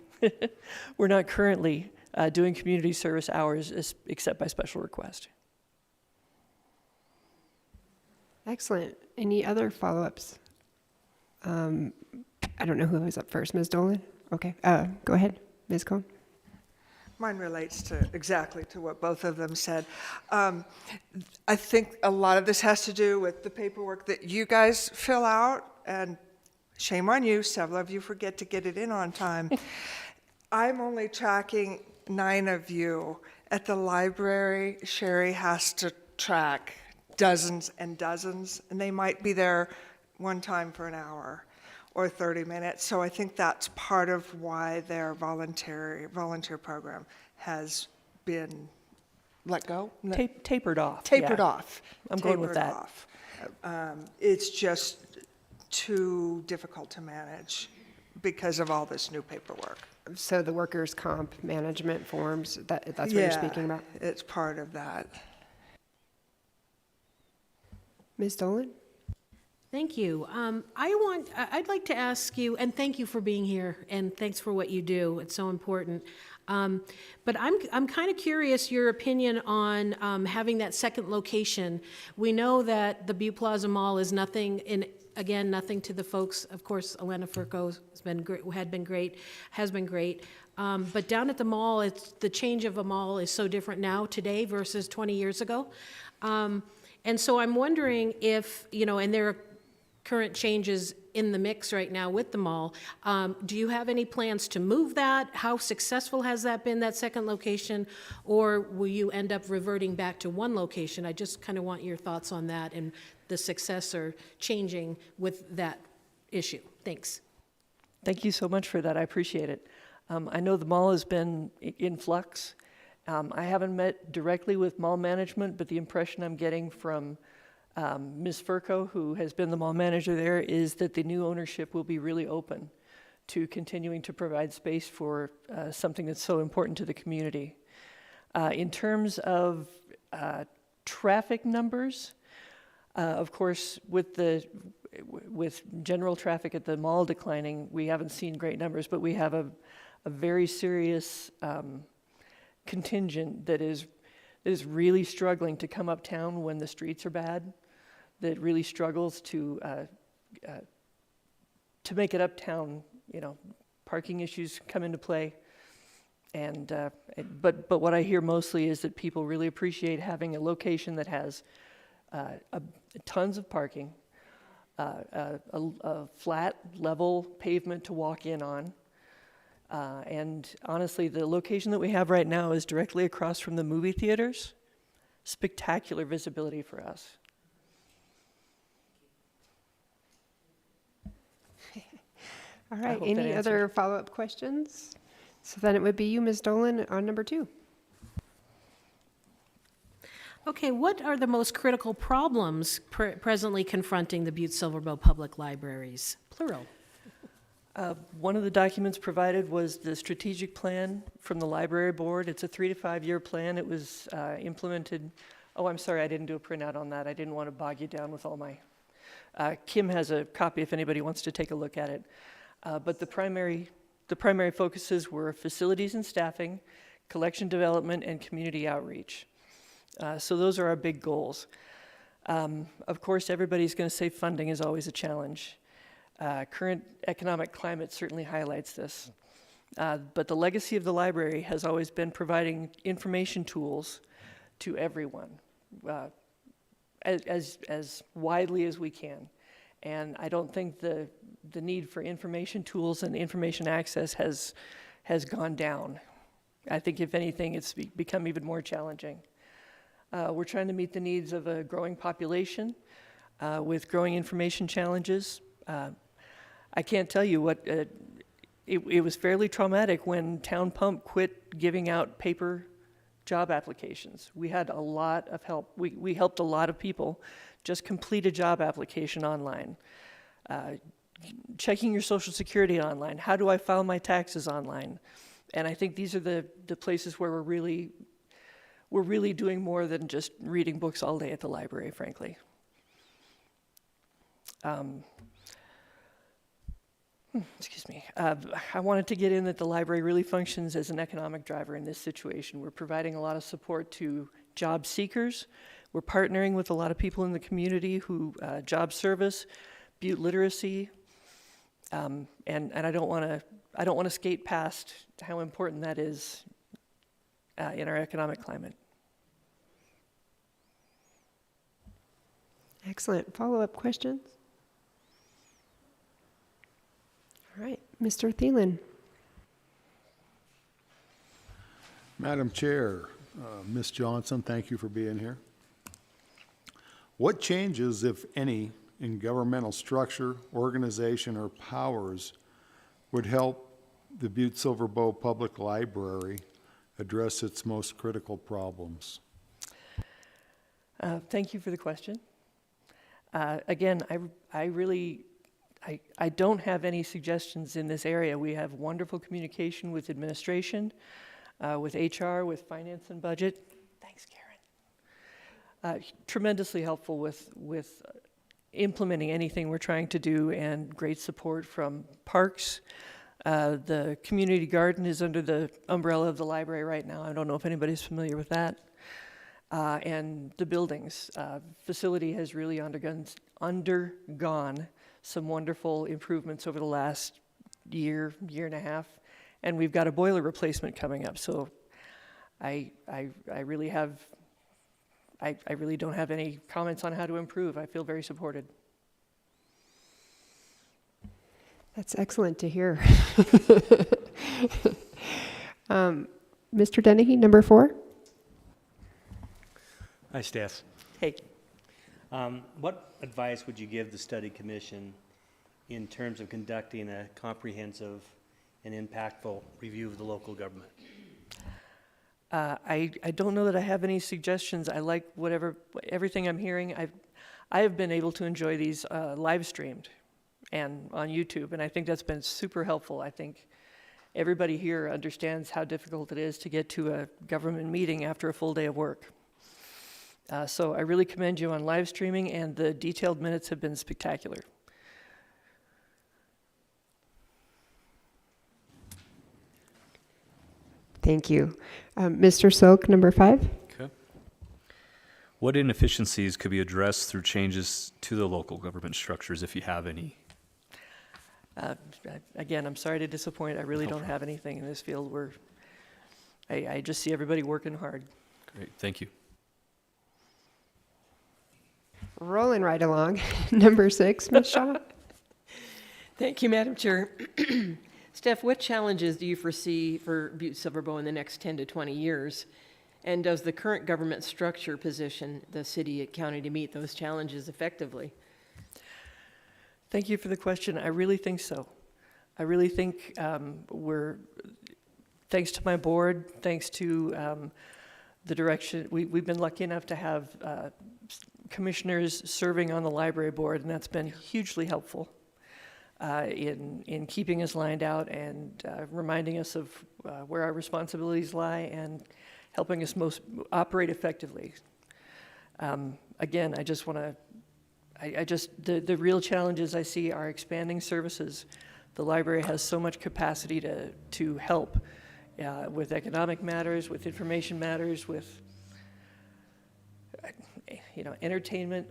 We're not currently doing community service hours except by special request. Excellent. Any other follow-ups? I don't know who was up first. Ms. Dolan? Okay. Go ahead, Ms. Cohn. Mine relates to exactly to what both of them said. I think a lot of this has to do with the paperwork that you guys fill out, and shame on you, several of you forget to get it in on time. I'm only tracking 9 of you. At the library, Sherry has to track dozens and dozens, and they might be there one time for an hour or 30 minutes. So I think that's part of why their volunteer program has been let go? Tapered off. Tapered yeah. off. I'm going with Tapered that. off. It's just too difficult to manage because of all this new paperwork. So the workers' comp management forms, that's what you're speaking about? It's part of that. Ms. Dolan? Thank you. I'd like to ask you, and thank you for being here, and thanks for what you do. It's so important. But I'm kind of curious your opinion on having that second location. We know that the Butte Plaza Mall is nothing to the folks. Of course, Elena Furco has been great. But down at the mall, the change of a mall is so different now today versus 20 years ago. And so I'm wondering if, and there are current changes in the mix right now with the mall. Do you have any plans to move that? How successful has that been, that second location? Or will you end up reverting back to one location? I just kind of want your thoughts on that and the success or changing with that issue. Thanks. Thank you so much for that. I appreciate it. I know the mall has been in flux. I haven't met directly with mall management, but the impression I'm getting from Ms. Furco, who has been the mall manager there, is that the new ownership will be really open to continuing to provide space for something that's so important to the community. In terms of traffic numbers, of course, with general traffic at the mall declining, we haven't seen great numbers, but we have a very serious contingent that is really struggling to come uptown when the streets are bad, that really struggles to make it uptown. Parking issues come into play, and but what I hear mostly is that people really appreciate having a location that has tons of parking, a flat, level pavement to walk in on. And honestly, the location that we have right now is directly across from the movie theaters. Spectacular visibility for us. All right, hope that any other follow-up questions? So then it would be you, Ms. Dolan, on number 2. Okay, what are the most critical problems presently confronting the Butte-Silver Public Libraries? Plural. One of the documents provided was the strategic plan from the library board. It's a 3 to 5 year plan. It was implemented. Oh, I'm sorry, I didn't do a printout on that. I didn't want to bog you down with all my. Kim has a copy if anybody wants to take a look at it. But the primary focuses were facilities and staffing, collection development, and community outreach. So those are our big goals. Of course, everybody's going to say funding is always a challenge. Current economic climate certainly highlights this. But the legacy of the library has always been providing information tools to everyone as widely as we can. And I don't think the need for information tools and information access has gone down. I think if anything, it's become even more challenging. We're trying to meet the needs of a growing population with growing information challenges. I can't tell you what, it was fairly traumatic when Town Pump quit giving out paper job applications. We had a lot of help. We helped a lot of people just complete a job application online. Checking your Social Security online. How do I file my taxes online? And I think these are the places where we're really doing more than just reading books all day at the library, frankly. Excuse me. I wanted to get in that the library really functions as an economic driver in this situation. We're providing a lot of support to job seekers. We're partnering with a lot of people in the community who job service, Butte literacy, and I don't want to skate past how important that is in our economic climate. Excellent. Follow-up questions? All right, Mr. Thielen. Madam Chair, Ms. Johnson, thank you for being here. What changes, if any, in governmental structure, organization, or powers would help the Butte-Silver Bow Public Library address its most critical problems? Thank you for the question. Again, I don't have any suggestions in this area. We have wonderful communication with administration, with HR, with finance and budget. Thanks, Karen. Tremendously helpful with implementing anything we're trying to do, and great support from parks. The community garden is under the umbrella of the library right now. I don't know if anybody's familiar with that. And the buildings. Facility has really undergone some wonderful improvements over the last year and a half, and we've got a boiler replacement coming up. So I really don't have any comments on how to improve. I feel very supported. That's excellent to hear. Mr. Dennehy, number 4. Hi, Steph. Hey. What advice would you give the study commission in terms of conducting a comprehensive and impactful review of the local government? I don't know that I have any suggestions. I like everything I'm hearing. I have been able to enjoy these live streamed and on YouTube, and I think that's been super helpful. I think everybody here understands how difficult it is to get to a government meeting after a full day of work. So I really commend you on live streaming, and the detailed minutes have been spectacular. Thank you. Mr. Silk, number 5. Okay. What inefficiencies could be addressed through changes to the local government structures, if you have any? Again, I'm sorry to disappoint. I really don't have anything in this field. I just see everybody working hard. Great, thank you. Rolling right along. Number 6, Ms. Shaw. Thank you, Madam Chair. Steph, what challenges do you foresee for Butte-Silver Bow in the next 10 to 20 years? And does the current government structure position the city and county to meet those challenges effectively? Thank you for the question. I really think so. I really think thanks to my board, thanks to the direction, we've been lucky enough to have commissioners serving on the library board, and that's been hugely helpful in keeping us lined out and reminding us of where our responsibilities lie and helping us operate effectively. Again, I just want to, the real challenges I see are expanding services. The library has so much capacity to help with economic matters, with information matters, with entertainment,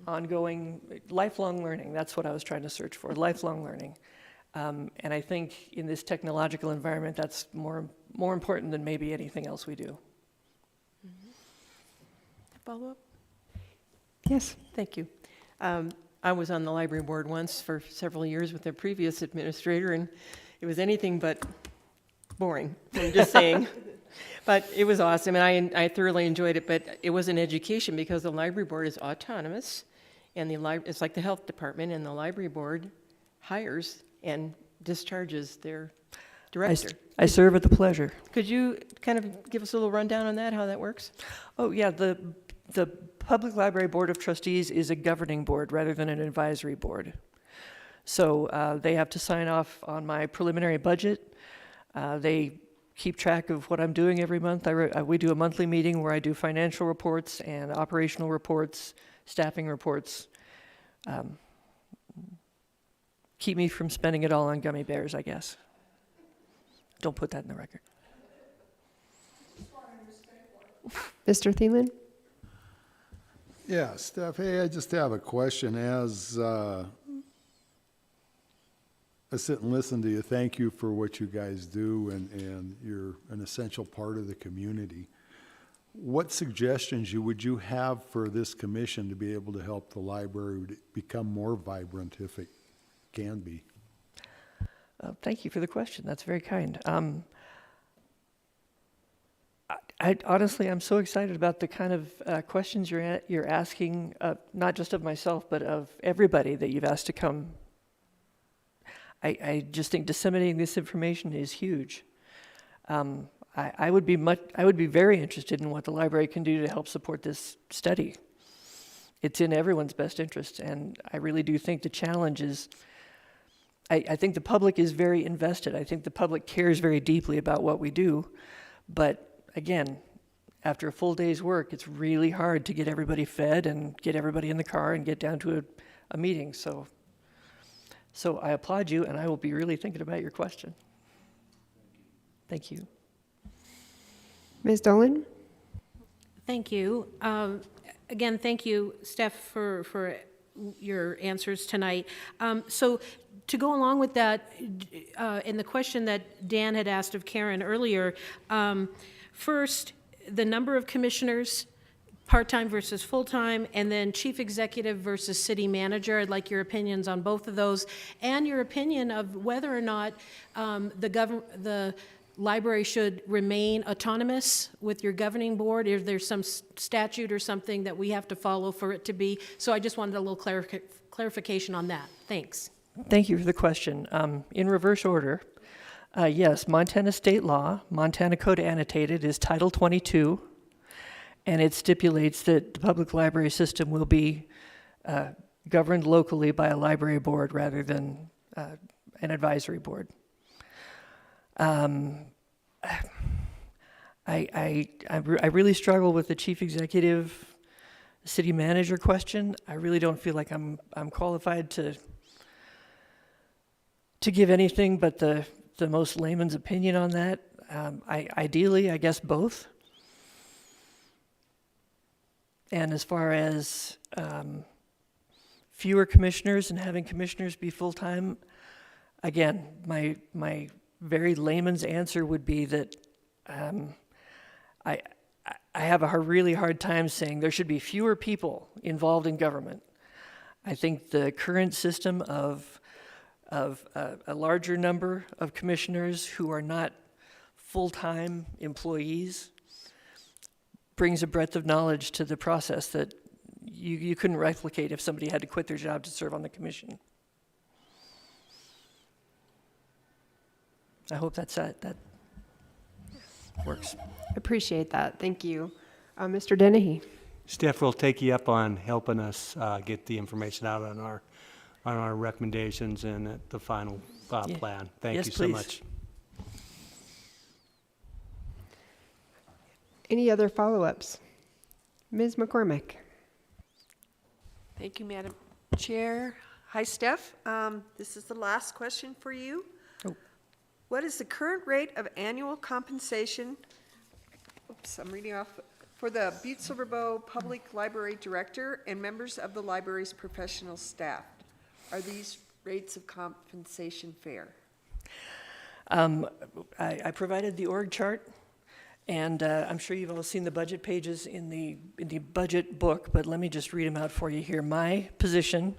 ongoing, lifelong learning. That's what I was trying to search for, lifelong learning. And I think in this technological environment, that's more important than maybe anything else we do. Follow up? Yes. Thank you. I was on the library board once for several years with the previous administrator, and it was anything but boring, I'm just saying. But it was awesome, and I thoroughly enjoyed it, but it was an education because the library board is autonomous, and it's like the health department, and the library board hires and discharges their director. I serve at the pleasure. Could you kind of give us a little rundown on that, how that works? Oh, yeah, the Public Library Board of Trustees is a governing board rather than an advisory board. So they have to sign off on my preliminary budget. They keep track of what I'm doing every month. We do a monthly meeting where I do financial reports and operational reports, staffing reports. Keep me from spending it all on gummy bears, I guess. Don't put that in the record. Mr. Thielen? Yeah, Steph, hey, I just have a question. As I sit and listen to you. Thank you for what you guys do, and you're an essential part of the community. What suggestions would you have for this commission to be able to help the library become more vibrant if it can be? Thank you for the question. That's very kind. I honestly, I'm so excited about the kind of questions you're asking, not just of myself, but of everybody that you've asked to come. I just think disseminating this information is huge. I would be very interested in what the library can do to help support this study. It's in everyone's best interest, and I really do think the challenge is, I think the public is very invested. I think the public cares very deeply about what we do, but again, after a full day's work, it's really hard to get everybody fed and get everybody in the car and get down to a meeting. So I applaud you, and I will be really thinking about your question. Thank you. Ms. Dolan? Thank you. Again, thank you, Steph, for your answers tonight. So to go along with that, in the question that Dan had asked of Karen earlier, first, the number of commissioners, part-time versus full-time, and then chief executive versus city manager. I'd like your opinions on both of those, and your opinion of whether or not the library should remain autonomous with your governing board, if there's some statute or something that we have to follow for it to be. So I just wanted a little clarification on that. Thanks. Thank you for the question. In reverse order, yes, Montana state law, Montana Code Annotated, is Title 22, and it stipulates that the public library system will be governed locally by a library board rather than an advisory board. I really struggle with the chief executive, city manager question. I really don't feel like I'm qualified to give anything but the most layman's opinion on that. Ideally, I guess both. And as far as fewer commissioners and having commissioners be full-time, again, my very layman's answer would be that I have a really hard time saying there should be fewer people involved in government. I think the current system of a larger number of commissioners who are not full-time employees brings a breadth of knowledge to the process that you couldn't replicate if somebody had to quit their job to serve on the commission. I hope that works. Appreciate that. Thank you. Mr. Dennehy? Steph, we'll take you up on helping us get the information out on our recommendations and the final plan. Thank you so much. Any other follow-ups? Ms. McCormick? Thank you, Madam Chair. Hi, Steph. This is the last question for you. Oh. What is the current rate of annual compensation, I'm reading off, for the Butte-Silver Public Library Director and members of the library's professional staff? Are these rates of compensation fair? I provided the org chart, and I'm sure you've all seen the budget pages in the budget book, but let me just read them out for you here. My position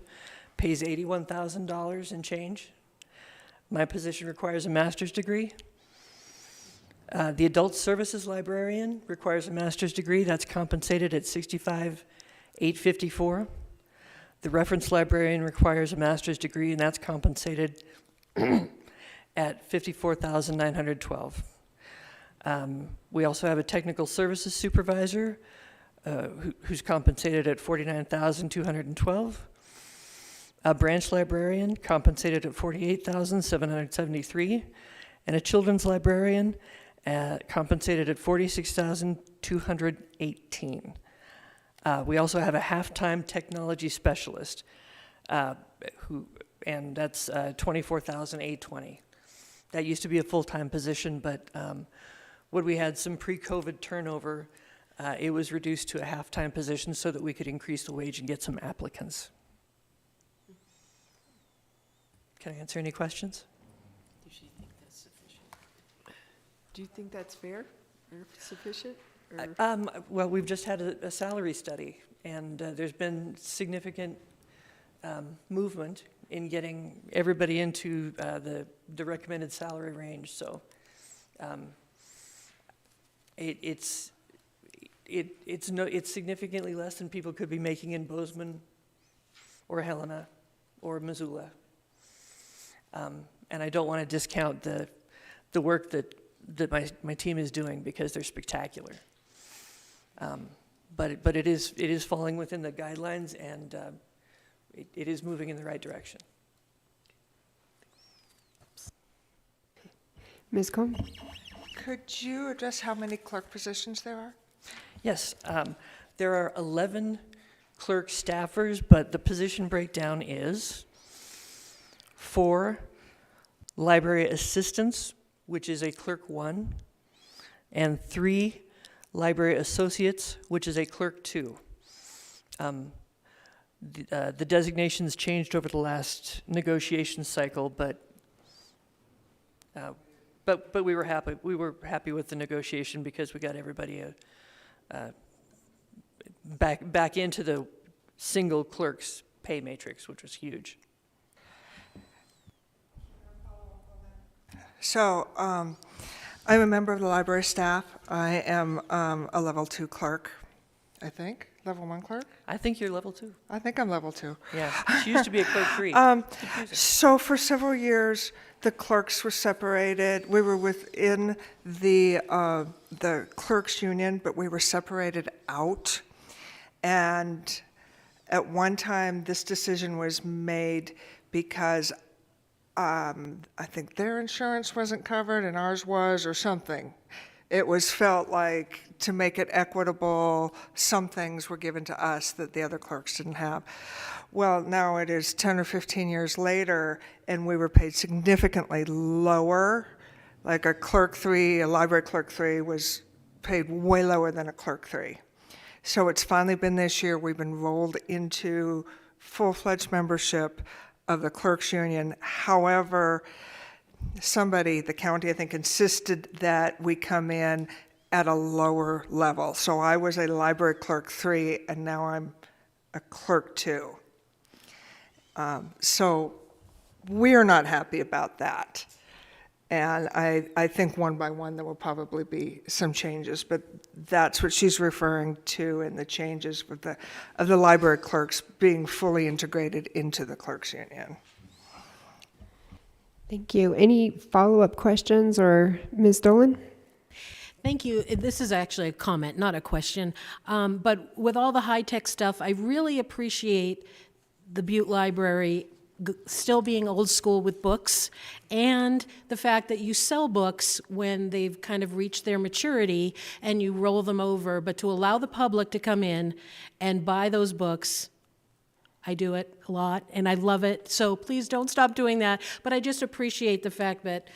pays $81,000 and change. My position requires a master's degree. The adult services librarian requires a master's degree. That's compensated at $65,854. The reference librarian requires a master's degree, and that's compensated at $54,912. We also have a technical services supervisor who's compensated at $49,212. A branch librarian compensated at $48,773, and a children's librarian compensated at $46,218. We also have a half-time technology specialist, and that's $24,820. That used to be a full-time position, but when we had some pre-COVID turnover, it was reduced to a half-time position so that we could increase the wage and get some applicants. Can I answer any questions? Do you think that's fair or sufficient? Or- Well, we've just had a salary study, and there's been significant movement in getting everybody into the recommended salary range. So it's significantly less than people could be making in Bozeman or Helena or Missoula. And I don't want to discount the work that my team is doing, because they're spectacular. But it is falling within the guidelines, and it is moving in the right direction. Ms. Cohn? Could you address how many clerk positions there are? Yes, there are 11 clerk staffers, but the position breakdown is 4 library assistants, which is a clerk 1, and 3 library associates, which is a clerk 2. The designations changed over the last negotiation cycle, but we were happy. We were happy with the negotiation because we got everybody back into the single clerk's pay matrix, which was huge. So, I'm a member of the library staff. I am a level 2 clerk, I think. Level 1 clerk? I think you're level 2. I think I'm level 2. Yeah, she used to be a clerk 3. So for several years, the clerks were separated. We were within the clerks union, but we were separated out. And at one time, this decision was made because I think their insurance wasn't covered and ours was, or something. It was felt like, to make it equitable, some things were given to us that the other clerks didn't have. Well, now it is 10 or 15 years later, and we were paid significantly lower. Like a clerk 3, a library clerk 3 was paid way lower than a clerk 3. So it's finally been this year, we've been rolled into full-fledged membership of the clerks union. However, the county, I think, insisted that we come in at a lower level. So I was a library clerk 3, and now I'm a clerk 2. So we're not happy about that. And I think one by one there will probably be some changes, but that's what she's referring to in the changes of the library clerks being fully integrated into the clerks union. Thank you. Any follow-up questions, or Ms. Dolan? Thank you. This is actually a comment, not a question. But with all the high-tech stuff, I really appreciate the Butte Library still being old school with books, and the fact that you sell books when they've kind of reached their maturity and you roll them over, but to allow the public to come in and buy those books. I do it a lot, and I love it, so please don't stop doing that. But I just appreciate the fact that,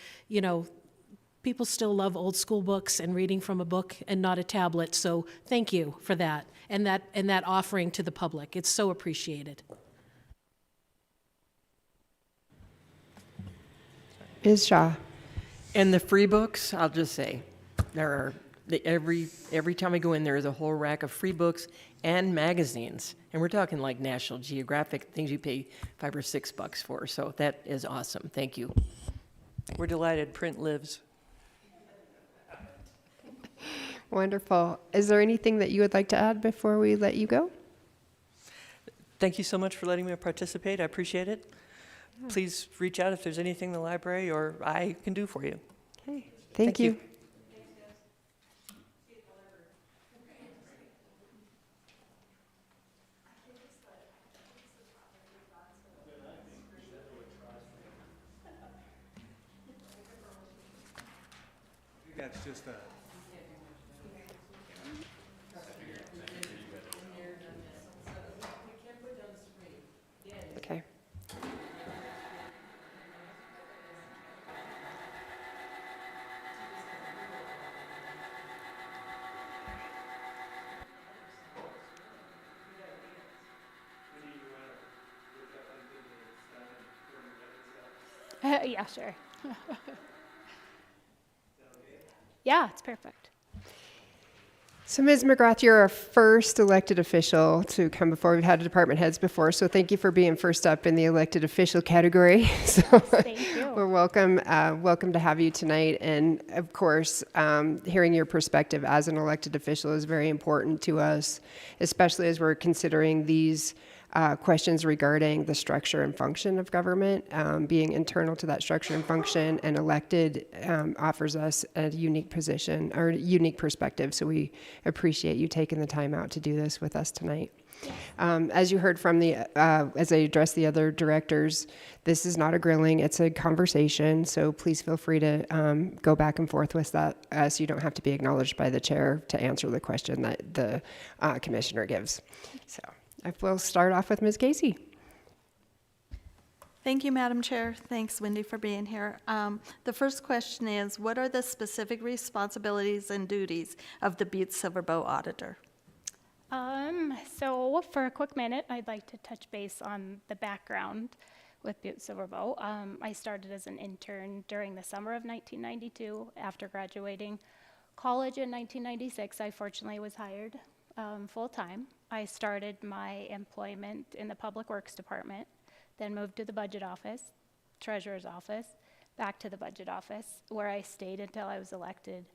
people still love old school books and reading from a book and not a tablet, so thank you for that, and that offering to the public. It's so appreciated. Ms. Shaw? And the free books, I'll just say, there are, every time I go in, there is a whole rack of free books and magazines. And we're talking like National Geographic, things you pay $5 or $6 for. So that is awesome. Thank you. We're delighted. Print lives. Wonderful. Is there anything that you would like to add before we let you go? Thank you so much for letting me participate. I appreciate it. Please reach out if there's anything the library or I can do for you. Okay. Thank you. That's just a... Okay. Yeah, sure. Yeah, it's perfect. So Ms. McGrath, you're our first elected official to come before. We've had department heads before, so thank you for being first up in the elected official category. So Thank you. we're welcome to have you tonight. And of course, hearing your perspective as an elected official is very important to us, especially as we're considering these questions regarding the structure and function of government. Being internal to that structure and function and elected offers us a unique position or unique perspective. So we appreciate you taking the time out to do this with us tonight. As you heard from as I address the other directors, this is not a grilling, it's a conversation. So please feel free to go back and forth with that so you don't have to be acknowledged by the chair to answer the question that the commissioner gives. So I will start off with Ms. Casey. Thank you, Madam Chair. Thanks, Wendy, for being here. The first question is, what are the specific responsibilities and duties of the Butte-Silver auditor? So for a quick minute, I'd like to touch base on the background with Butte-Silver. I started as an intern during the summer of 1992. After graduating college in 1996, I fortunately was hired full-time. I started my employment in the Public Works Department, then moved to the Budget Office, Treasurer's Office, back to the Budget Office, where I stayed until I was elected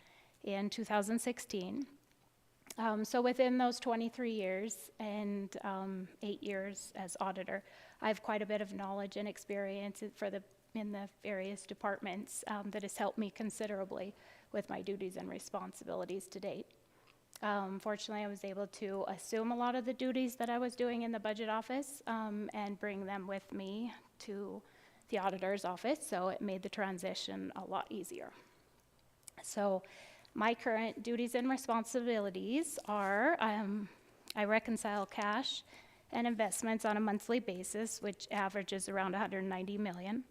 in 2016. So within those 23 years and 8 years as auditor, I have quite a bit of knowledge and experience in the various departments that has helped me considerably with my duties and responsibilities to date. Fortunately, I was able to assume a lot of the duties that I was doing in the Budget Office and bring them with me to the auditor's office, so it made the transition a lot easier. So my current duties and responsibilities are I reconcile cash and investments on a monthly basis, which averages around $190 million.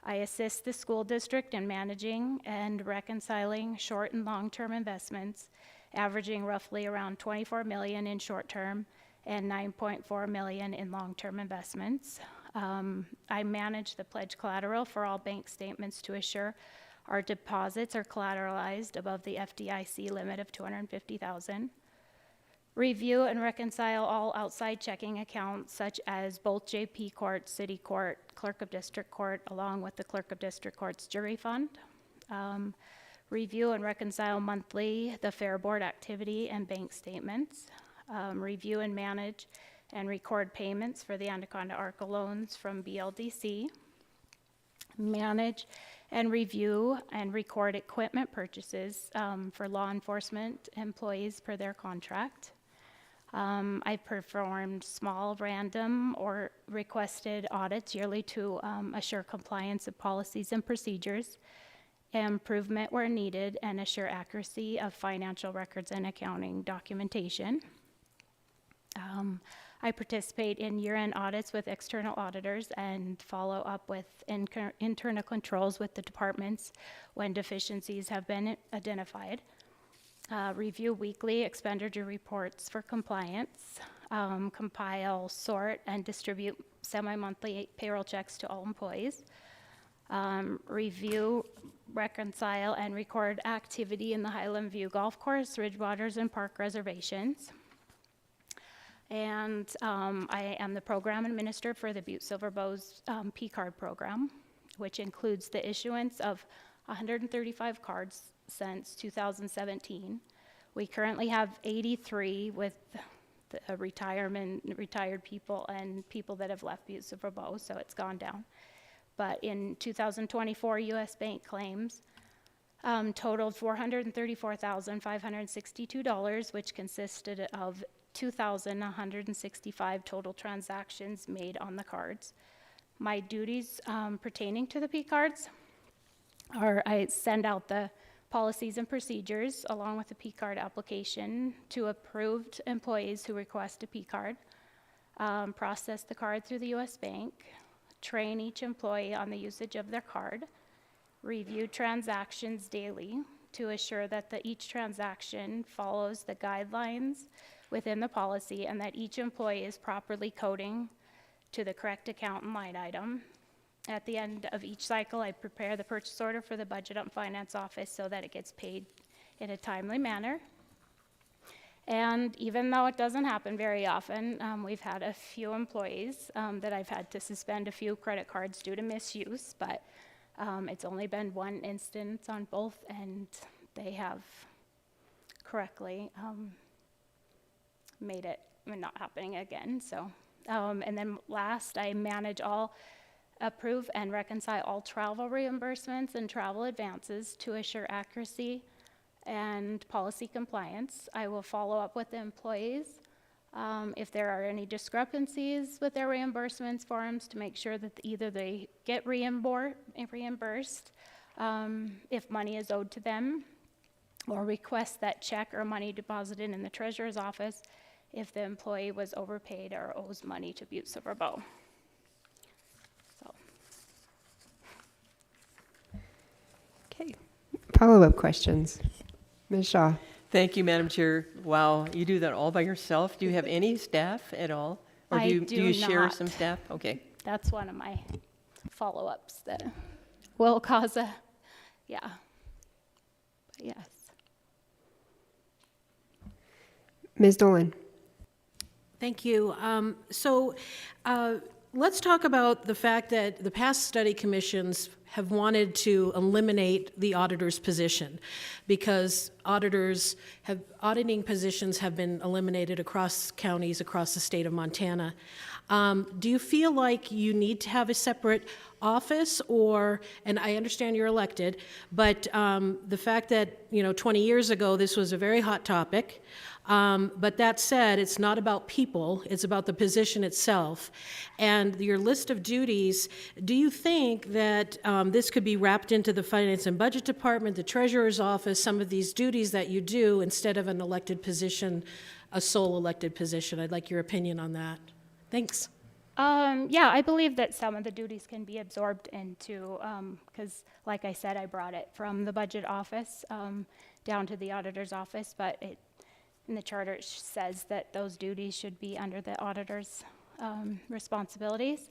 I assist the school district in managing and reconciling short and long-term investments, averaging roughly around $24 million in short-term and $9.4 million in long-term investments. I manage the pledge collateral for all bank statements to assure our deposits are collateralized above the FDIC limit of $250,000. Review and reconcile all outside checking accounts such as both JP Court, City Court, Clerk of District Court, along with the Clerk of District Court's jury fund. Review and reconcile monthly the Fair Board activity and bank statements. Review and manage and record payments for the Anaconda ARCA loans from BLDC. Manage and review and record equipment purchases for law enforcement employees per their contract. I performed small, random, or requested audits yearly to assure compliance of policies and procedures, improvement where needed, and assure accuracy of financial records and accounting documentation. I participate in year-end audits with external auditors and follow up with internal controls with the departments when deficiencies have been identified. Review weekly expenditure reports for compliance, compile, sort, and distribute semi-monthly payroll checks to all employees, review, reconcile, and record activity in the Highland View Golf Course, Ridgewaters, and Park reservations. And I am the program administrator for the Butte-Silver P-Card program, which includes the issuance of 135 cards since 2017. We currently have 83 with the retired people and people that have left Butte-Silver, so it's gone down. But in 2024, U.S. Bank claims totaled $434,562, which consisted of 2,165 total transactions made on the cards. My duties pertaining to the P-cards are I send out the policies and procedures along with the P-card application to approved employees who request a P-card, process the card through the U.S. Bank, train each employee on the usage of their card, review transactions daily to assure that each transaction follows the guidelines within the policy and that each employee is properly coding to the correct account and line item, At the end of each cycle, I prepare the purchase order for the Budget and Finance Office so that it gets paid in a timely manner. And even though it doesn't happen very often, we've had a few employees that I've had to suspend a few credit cards due to misuse, but it's only been one instance on both, and they have correctly made it not happening again. So, and then last, I manage all, approve and reconcile all travel reimbursements and travel advances to assure accuracy and policy compliance. I will follow up with the employees if there are any discrepancies with their reimbursements forms to make sure that either they get reimbursed if money is owed to them, or request that check or money deposited in the treasurer's office if the employee was overpaid or owes money to Butte-Silver Bow. So. Okay. Follow-up questions. Ms. Shaw. Thank you, Madam Chair. Wow, you do that all by yourself? Do you have any staff at all? Or I do you share not. some staff? Okay. That's one of my follow-ups that will cause a, yeah. But yes. Ms. Dolan. Thank you. Let's talk about the fact that the past study commissions have wanted to eliminate the auditor's position because auditing positions have been eliminated across counties across the state of Montana. Do you feel like you need to have a separate office, and I understand you're elected, but the fact that, 20 years ago this was a very hot topic, but that said, it's not about people, it's about the position itself. And your list of duties, do you think that this could be wrapped into the Finance and Budget Department, the Treasurer's Office, some of these duties that you do instead of an elected position, a sole elected position? I'd like your opinion on that. Thanks. Yeah, I believe that some of the duties can be absorbed into, because like I said, I brought it from the budget office down to the auditor's office, but in the charter it says that those duties should be under the auditor's responsibilities.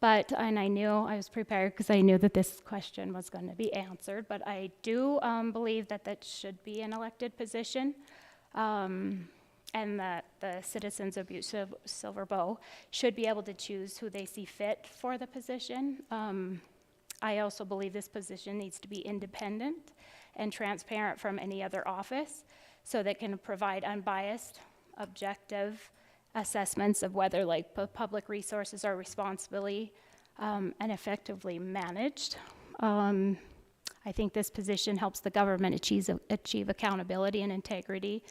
And I was prepared because I knew that this question was going to be answered, but I do believe that that should be an elected position. And that the citizens of Butte-Silver Bow should be able to choose who they see fit for the position. I also believe this position needs to be independent and transparent from any other office so that can provide unbiased, objective assessments of whether public resources are responsibly and effectively managed. I think this position helps the government achieve accountability and integrity,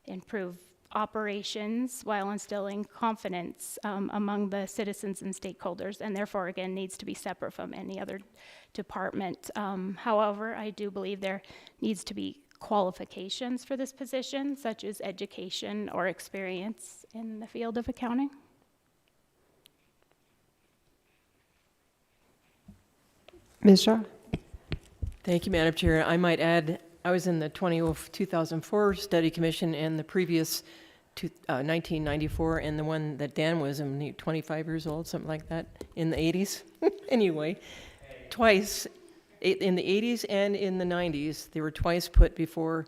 improve operations while instilling confidence among the citizens and stakeholders, and therefore, again, needs to be separate from any other department. However, I do believe there needs to be qualifications for this position, such as education or experience in the field of accounting. Ms. Shaw. Thank you, Madam Chair. I might add, I was in the 2004 Study Commission and the previous 1994, and the one that Dan was in, 25 years old, something like that, in the 80s. Anyway, twice, in the 80s and in the 90s, they were twice put before,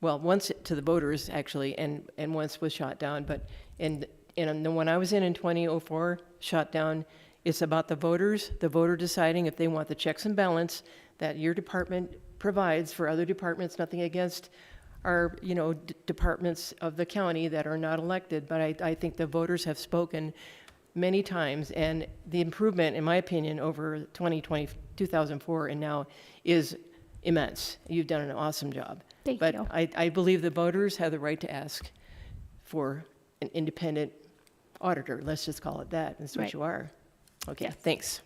well, once to the voters, actually, and once was shot down. But the one I was in 2004, shot down, it's about the voters, the voter deciding if they want the checks and balance that your department provides for other departments, nothing against our, departments of the county that are not elected, but I think the voters have spoken many times, and the improvement, in my opinion, over 2004 and now is immense. You've done an awesome job. Thank but you. I believe the voters have the right to ask for an independent auditor. Let's just call it that. That's what Right. you are. Okay, Yes. thanks.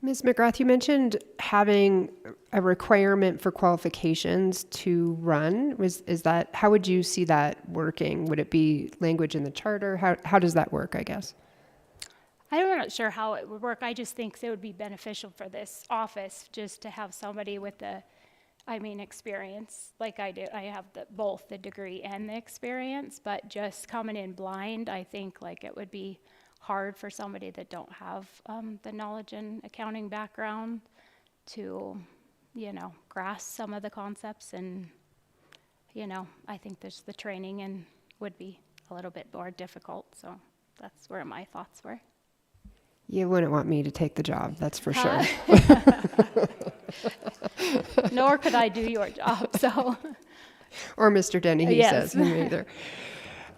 Ms. McGrath, you mentioned having a requirement for qualifications to run. How would you see that working? Would it be language in the charter? How does that work, I guess? I'm not sure how it would work. I just think it would be beneficial for this office just to have somebody with experience like I do. I have both the degree and the experience, but just coming in blind, I think it would be hard for somebody that don't have the knowledge and accounting background to, grasp some of the concepts. And, I think there's the training and would be a little bit more difficult. So that's where my thoughts were. You wouldn't want me to take the job, that's for sure. Nor could I do your job, so. Or Mr. Denny, he Yes. says, him either.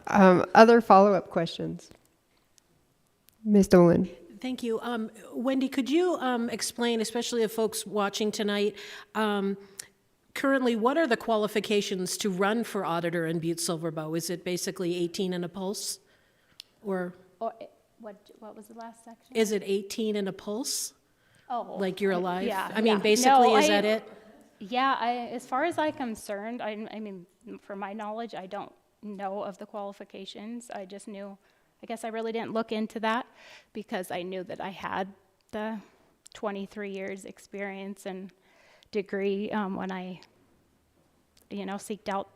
Other follow-up questions? Ms. Dolan? Thank you. Wendy, could you explain, especially to folks watching tonight, currently, what are the qualifications to run for auditor in Butte-Silver Bow? Is it basically 18 and a pulse? Or What was the last section? is it 18 and a pulse? Oh. Like you're alive? Yeah. I mean, yeah. basically, No, is that it? Yeah, as far as I'm concerned, I mean, from my knowledge, I don't know of the qualifications. I just knew, I guess I really didn't look into that because I knew that I had the 23 years experience and degree when I, seeked out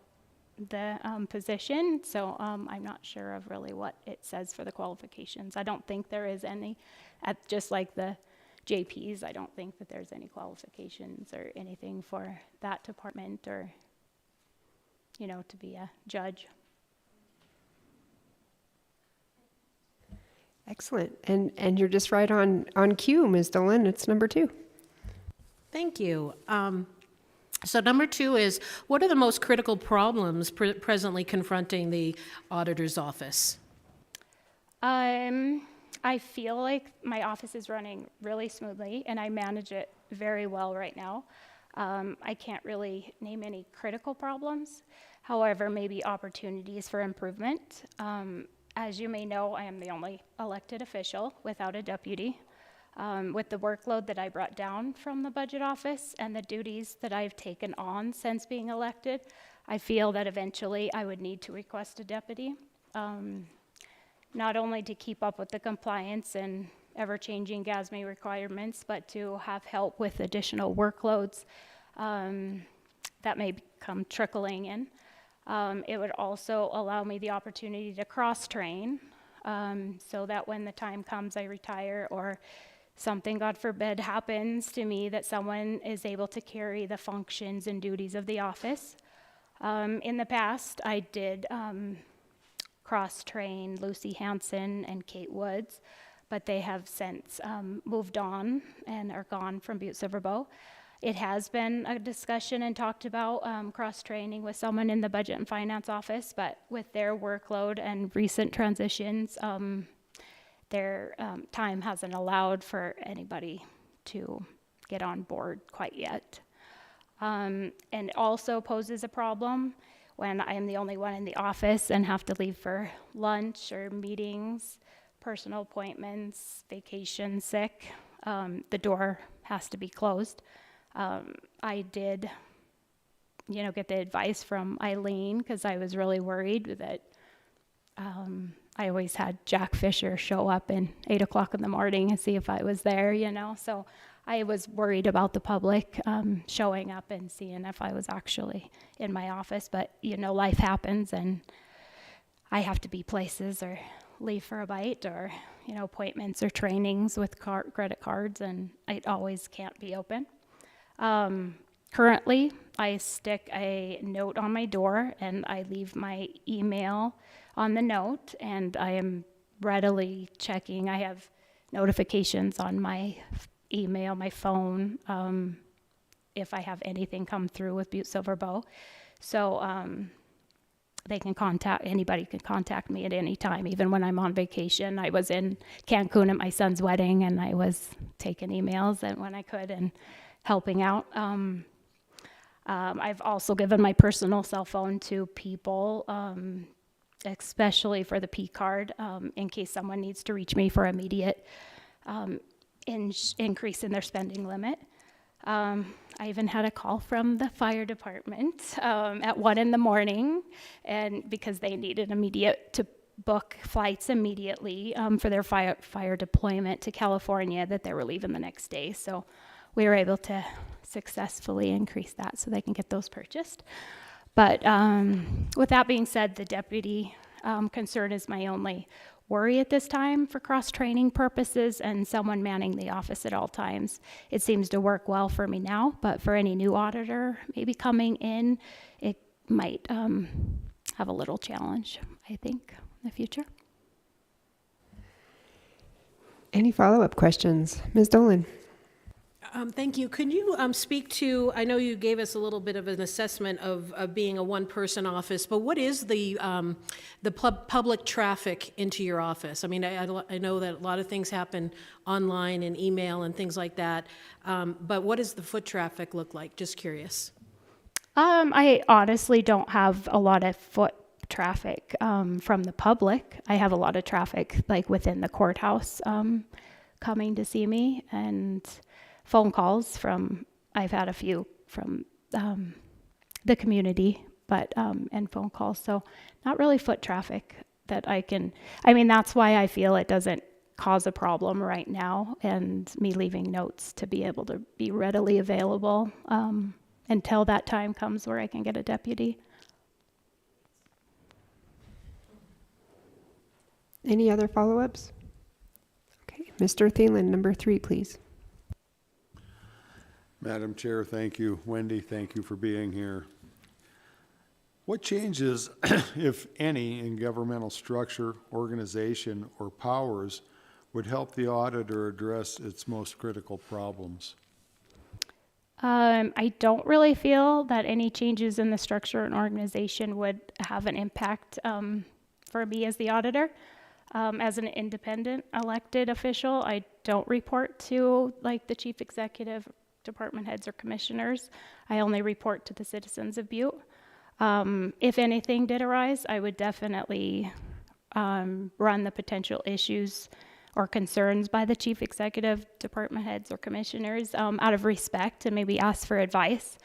the position. So I'm not sure of really what it says for the qualifications. I don't think there is any, just like the JPs, I don't think that there's any qualifications or anything for that department or, to be a judge. Excellent. And you're just right on cue, Ms. Dolan. It's number 2. Thank you. So number 2 is, what are the most critical problems presently confronting the auditor's office? I feel like my office is running really smoothly and I manage it very well right now. I can't really name any critical problems. However, maybe opportunities for improvement. As you may know, I am the only elected official without a deputy. With the workload that I brought down from the budget office and the duties that I've taken on since being elected, I feel that eventually I would need to request a deputy. Not only to keep up with the compliance and ever-changing GASME requirements, but to have help with additional workloads that may come trickling in. It would also allow me the opportunity to cross-train so that when the time comes I retire or something, God forbid, happens to me, that someone is able to carry the functions and duties of the office. In the past, I did cross-train Lucy Hanson and Kate Woods, but they have since moved on and are gone from Butte-Silver Bow. It has been a discussion and talked about cross-training with someone in the budget and finance office, but with their workload and recent transitions, their time hasn't allowed for anybody to get on board quite yet. And it also poses a problem when I am the only one in the office and have to leave for lunch or meetings, personal appointments, vacation, sick. The door has to be closed. I did, get the advice from Eileen because I was really worried that I always had Jack Fisher show up at 8 o'clock in the morning and see if I was there, So I was worried about the public showing up and seeing if I was actually in my office. But, life happens and I have to be places or leave for a bite or, appointments or trainings with credit cards, and it always can't be open. Currently, I stick a note on my door and I leave my email on the note, and I am readily checking. I have notifications on my email, my phone, if I have anything come through with Butte-Silver Bow. So anybody can contact me at any time, even when I'm on vacation. I was in Cancun at my son's wedding, and I was taking emails and when I could and helping out. I've also given my personal cell phone to people, especially for the P card, in case someone needs to reach me for immediate increase in their spending limit. I even had a call from the fire department at 1 a.m, and because they needed to book flights immediately for their fire deployment to California, that they were leaving the next day. So we were able to successfully increase that so they can get those purchased. But with that being said, the deputy concern is my only worry at this time for cross-training purposes and someone manning the office at all times. It seems to work well for me now, but for any new auditor maybe coming in, it might have a little challenge, I think, in the future. Any follow-up questions? Ms. Dolan? Thank you. Could you speak to, I know you gave us a little bit of an assessment of being a one-person office, but what is the public traffic into your office? I mean, I know that a lot of things happen online and email and things like that, but what does the foot traffic look like? Just curious. I honestly don't have a lot of foot traffic from the public. I have a lot of traffic like within the courthouse coming to see me, and phone calls from, I've had a few from the community, but and phone calls, so not really foot traffic that I mean, that's why I feel it doesn't cause a problem right now, and me leaving notes to be able to be readily available until that time comes where I can get a deputy. Any other follow-ups? Okay, Mr. Thielen, number 3, please. Madam Chair, thank you. Wendy, thank you for being here. What changes, if any, in governmental structure, organization, or powers would help the auditor address its most critical problems? I don't really feel that any changes in the structure and organization would have an impact for me as the auditor. As an independent elected official, I don't report to like the chief executive, department heads, or commissioners. I only report to the citizens of Butte. If anything did arise, I would definitely run the potential issues or concerns by the chief executive, department heads, or commissioners out of respect, and maybe ask for advice.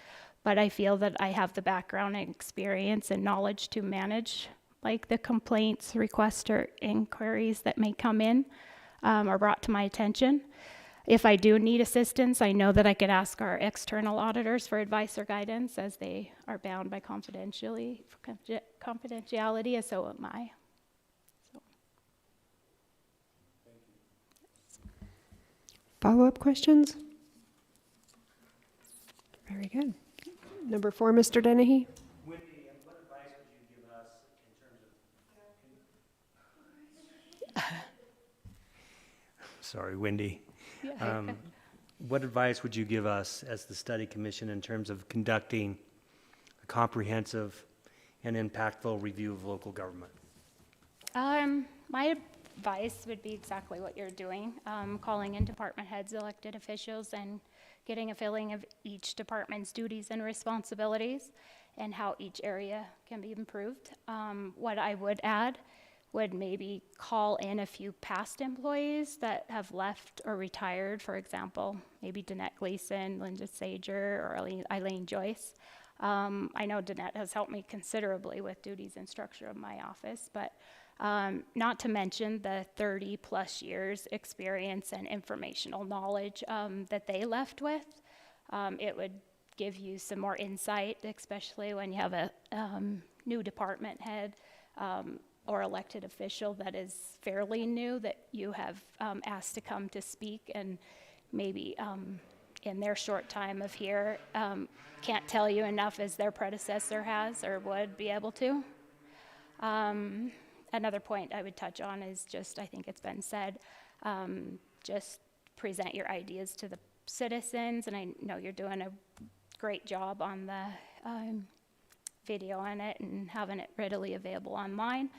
But I feel that I have the background and experience and knowledge to manage like the complaints, requests, or inquiries that may come in or brought to my attention. If I do need assistance, I know that I could ask our external auditors for advice or guidance, as they are bound by confidentiality, and so am I. So. Follow-up questions? Very good. Number 4, Mr. Dennehy. Wendy, what advice would you give us in terms of... Sorry, Wendy. What advice would you give us as the study commission in terms of conducting a comprehensive and impactful review of local government? My advice would be exactly what you're doing, calling in department heads, elected officials, and getting a feeling of each department's duties and responsibilities and how each area can be improved. What I would add would maybe call in a few past employees that have left or retired, for example, maybe Danette Gleason, Linda Sager, or Eileen Joyce. I know Danette has helped me considerably with duties and structure of my office, but not to mention the 30 plus years experience and informational knowledge that they left with. It would give you some more insight, especially when you have a new department head or elected official that is fairly new that you have asked to come to speak, and maybe in their short time of here can't tell you enough as their predecessor has or would be able to. Another point I would touch on is just, I think it's been said, just present your ideas to the citizens, and I know you're doing a great job on the video on it and having it readily available online,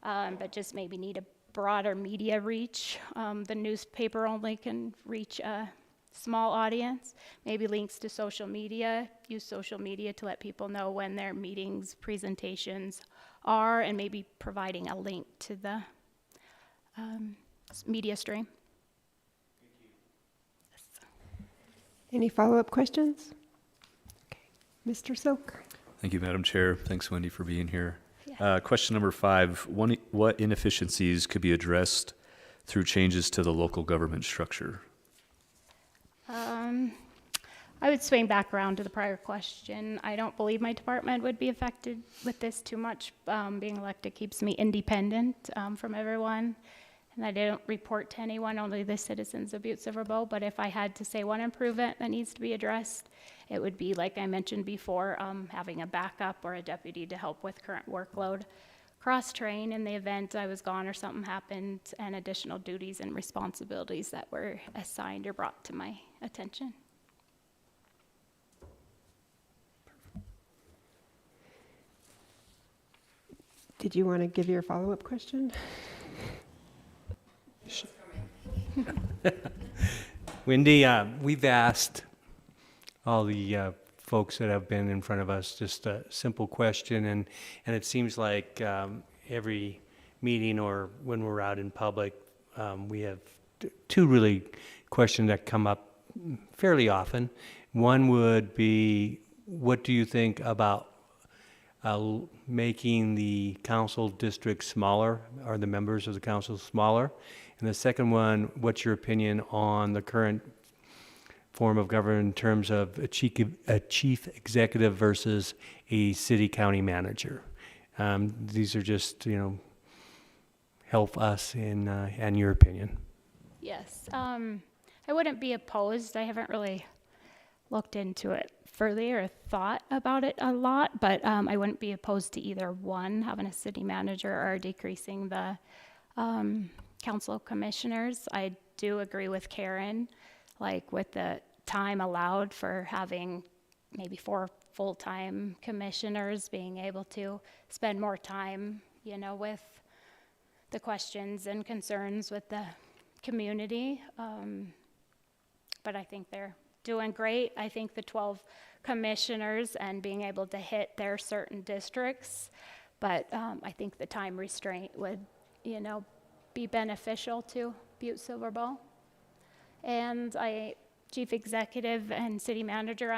but just maybe need a broader media reach. The newspaper only can reach a small audience. Maybe links to social media, use social media to let people know when their meetings, presentations are, and maybe providing a link to the media stream. Any follow-up questions? Okay. Mr. Silk. Thank you, Madam Chair. Thanks, Wendy, for being here. Question number 5, what inefficiencies could be addressed through changes to the local government structure? I would swing back around to the prior question. I don't believe my department would be affected with this too much. Being elected keeps me independent from everyone. And I don't report to anyone, only the citizens of Butte-Silver Bow. But if I had to say one improvement that needs to be addressed, it would be, like I mentioned before, having a backup or a deputy to help with current workload. Cross-train in the event I was gone or something happened, and additional duties and responsibilities that were assigned or brought to my attention. Did you want to give your follow-up question? Wendy, we've asked all the folks that have been in front of us just a simple question, and it seems like every meeting or when we're out in public, we have two really questions that come up fairly often. One would be, what do you think about making the council district smaller, or the members of the council smaller? And the second one, what's your opinion on the current form of government in terms of a chief executive versus a city county manager? These are just, help us in your opinion. Yes, I wouldn't be opposed. I haven't really looked into it further or thought about it a lot, but I wouldn't be opposed to either one, having a city manager or decreasing the council of commissioners. I do agree with Karen, like with the time allowed for having maybe 4 full-time commissioners, being able to spend more time, with the questions and concerns with the community. But I think they're doing great. I think the 12 commissioners and being able to hit their certain districts, but I think the time restraint would, be beneficial to Butte-Silver Bow. And chief executive and city manager,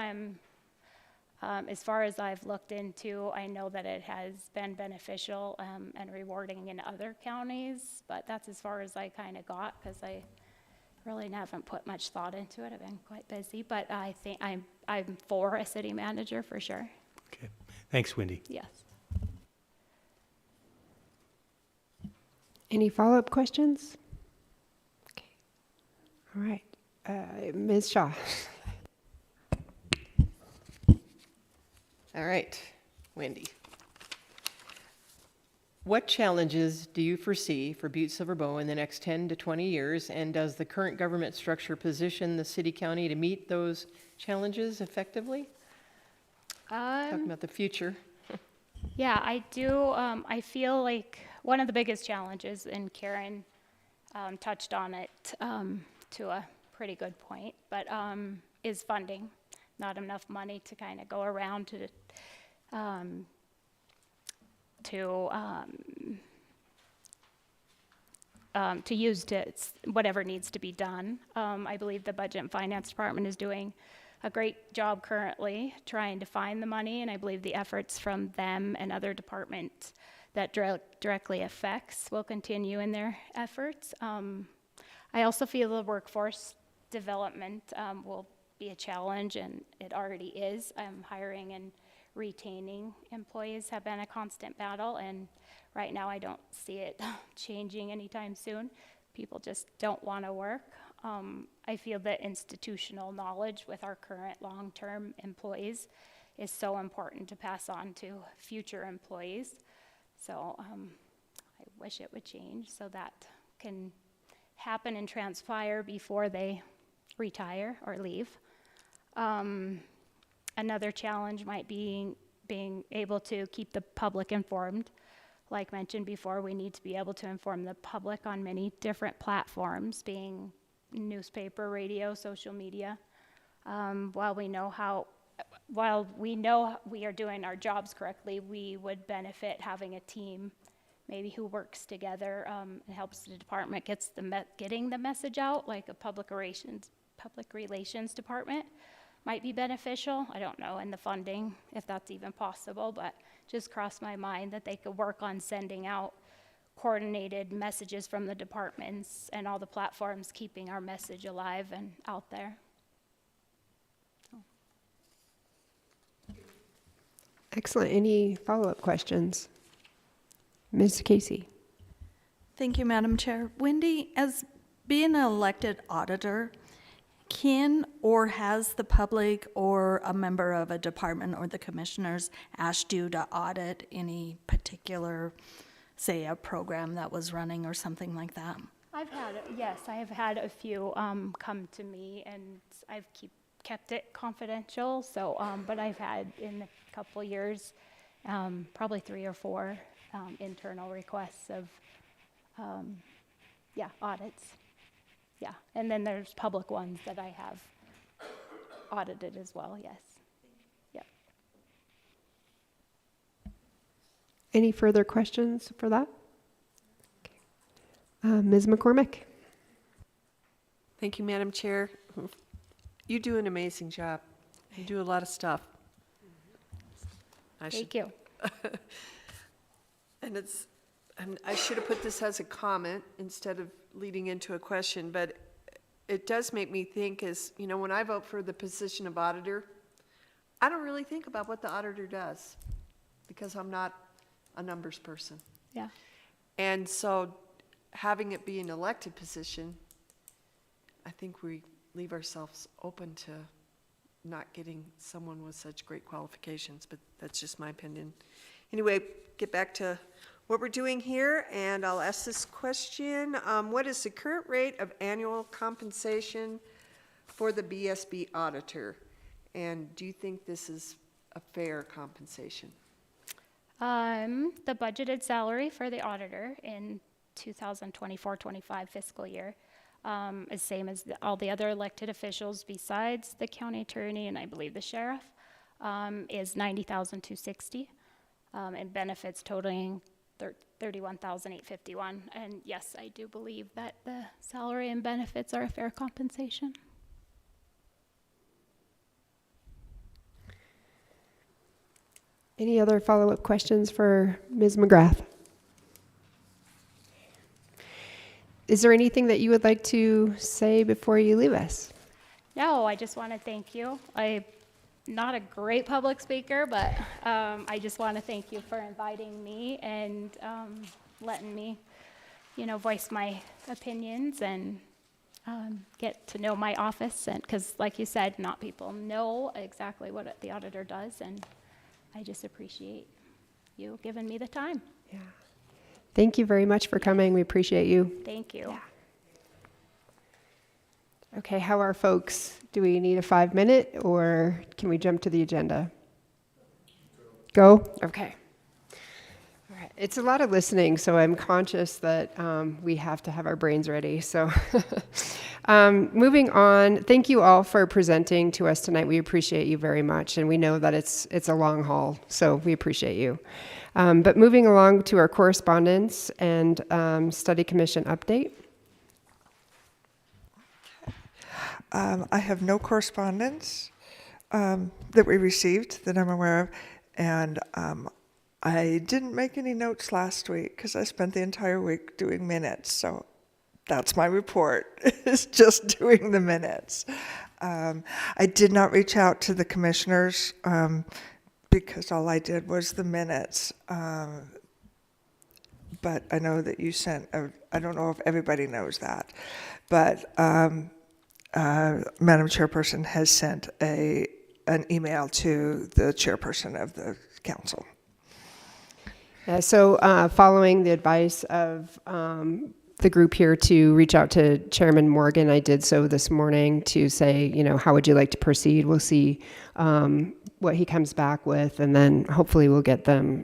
as far as I've looked into, I know that it has been beneficial and rewarding in other counties, but that's as far as I kind of got, because I really haven't put much thought into it. I've been quite busy, but I think I'm for a city manager for sure. Okay. Thanks, Wendy. Yes. Any follow-up questions? Okay. All right. Ms. Shaw. All right, Wendy. What challenges do you foresee for Butte-Silver Bow in the next 10 to 20 years, and does the current government structure position the city-county to meet those challenges effectively? Talking about the future. Yeah, I do. I feel like one of the biggest challenges, and Karen touched on it to a pretty good point, but is funding. Not enough money to kind of go around to use to whatever needs to be done. I believe the Budget and Finance Department is doing a great job currently trying to find the money, and I believe the efforts from them and other departments that directly affects will continue in their efforts. I also feel the workforce development will be a challenge, and it already is. Hiring and retaining employees have been a constant battle, and right now I don't see it changing anytime soon. People just don't want to work. I feel that institutional knowledge with our current long-term employees is so important to pass on to future employees. So I wish it would change so that can happen and transpire before they retire or leave. Another challenge might be being able to keep the public informed. Like mentioned before, we need to be able to inform the public on many different platforms, being newspaper, radio, social media. While we know we are doing our jobs correctly, we would benefit having a team maybe who works together and helps the department getting the message out, like a public relations department might be beneficial. I don't know, in the funding, if that's even possible, but just crossed my mind that they could work on sending out coordinated messages from the departments and all the platforms, keeping our message alive and out there. So, Excellent. Any follow-up questions? Ms. Casey? Thank you, Madam Chair. Wendy, as being an elected auditor, can or has the public or a member of a department or the commissioners asked you to audit any particular, say, a program that was running or something like that? Yes, I have had a few come to me, and I've kept it confidential. So, but I've had in a couple years, probably 3 or 4 internal requests of, audits. Yeah, and then there's public ones that I have audited as well. Yes. Yep. Any further questions for that? Ms. McCormick? Thank you, Madam Chair. You do an amazing job. You do a lot of stuff. Thank you. And I should have put this as a comment instead of leading into a question, but it does make me think when I vote for the position of auditor, I don't really think about what the auditor does because I'm not a numbers person. Yeah. And so having it be an elected position, I think we leave ourselves open to not getting someone with such great qualifications, but that's just my opinion. Anyway, get back to what we're doing here, and I'll ask this question. What is the current rate of annual compensation for the BSB auditor? And do you think this is a fair compensation? The budgeted salary for the auditor in 2024-25 fiscal year is same as all the other elected officials besides the county attorney and I believe the sheriff, is $90,260, and benefits totaling $31,851. And yes, I do believe that the salary and benefits are a fair compensation. Any other follow-up questions for Ms. McGrath? Is there anything that you would like to say before you leave us? No, I just want to thank you. I'm not a great public speaker, but I just want to thank you for inviting me and letting me, voice my opinions and get to know my office. And because, like you said, not people know exactly what the auditor does, and I just appreciate you giving me the time. Yeah. Thank you very much for coming. We appreciate you. Thank you. Yeah. Okay, how are folks? Do we need a 5-minute or can we jump to the agenda? Go? Okay. All right. It's a lot of listening, so I'm conscious that we have to have our brains ready. So moving on, thank you all for presenting to us tonight. We appreciate you very much, and we know that it's a long haul, so we appreciate you. But moving along to our correspondence and study commission update. I have no correspondence that we received that I'm aware of, and I didn't make any notes last week because I spent the entire week doing minutes, so that's my report, is just doing the minutes. I did not reach out to the commissioners because all I did was the minutes, but I know that you sent, I don't know if everybody knows that, but Madam Chairperson has sent an email to the chairperson of the council. Yeah, so following the advice of the group here to reach out to Chairman Morgan, I did so this morning to say, how would you like to proceed? We'll see what he comes back with, and then hopefully we'll get them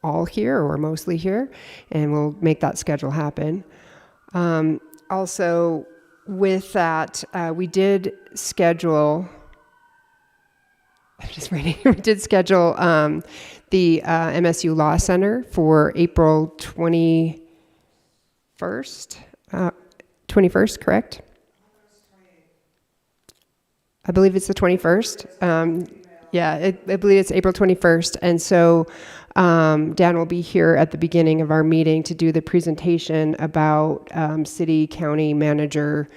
all here or mostly here, and we'll make that schedule happen. Also, with that, we did schedule, I'm just reading, we did schedule the MSU Law Center for April 21st, 21st, correct? I believe it's the 21st. Yeah, I believe it's April 21st. And so Dan will be here at the beginning of our meeting to do the presentation about city, county manager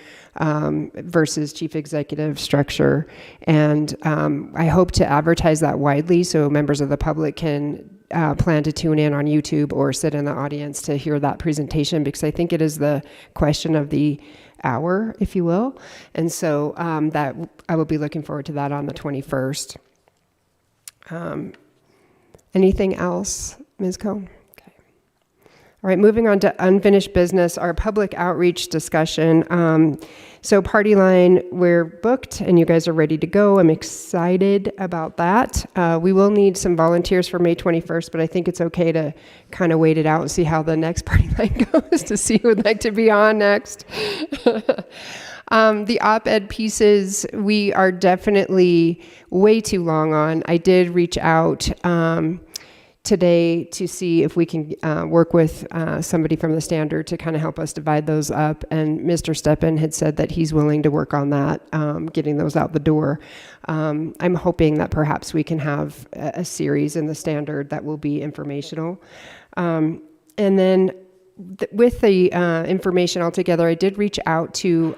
versus chief executive structure. And I hope to advertise that widely so members of the public can plan to tune in on YouTube or sit in the audience to hear that presentation, because I think it is the question of the hour, if you will. And so that I will be looking forward to that on the 21st. Anything else, Ms. Cohn? Okay. All right, moving on to unfinished business, our public outreach discussion. So Party Line, we're booked and you guys are ready to go. I'm excited about that. We will need some volunteers for May 21st, but I think it's okay to kind of wait it out and see how the next Party Line goes to see who would like to be on next. The op-ed pieces, we are definitely way too long on. I did reach out today to see if we can work with somebody from the Standard to kind of help us divide those up. And Mr. Steppen had said that he's willing to work on that, getting those out the door. I'm hoping that perhaps we can have a series in the Standard that will be informational. And then with the information altogether, I did reach out to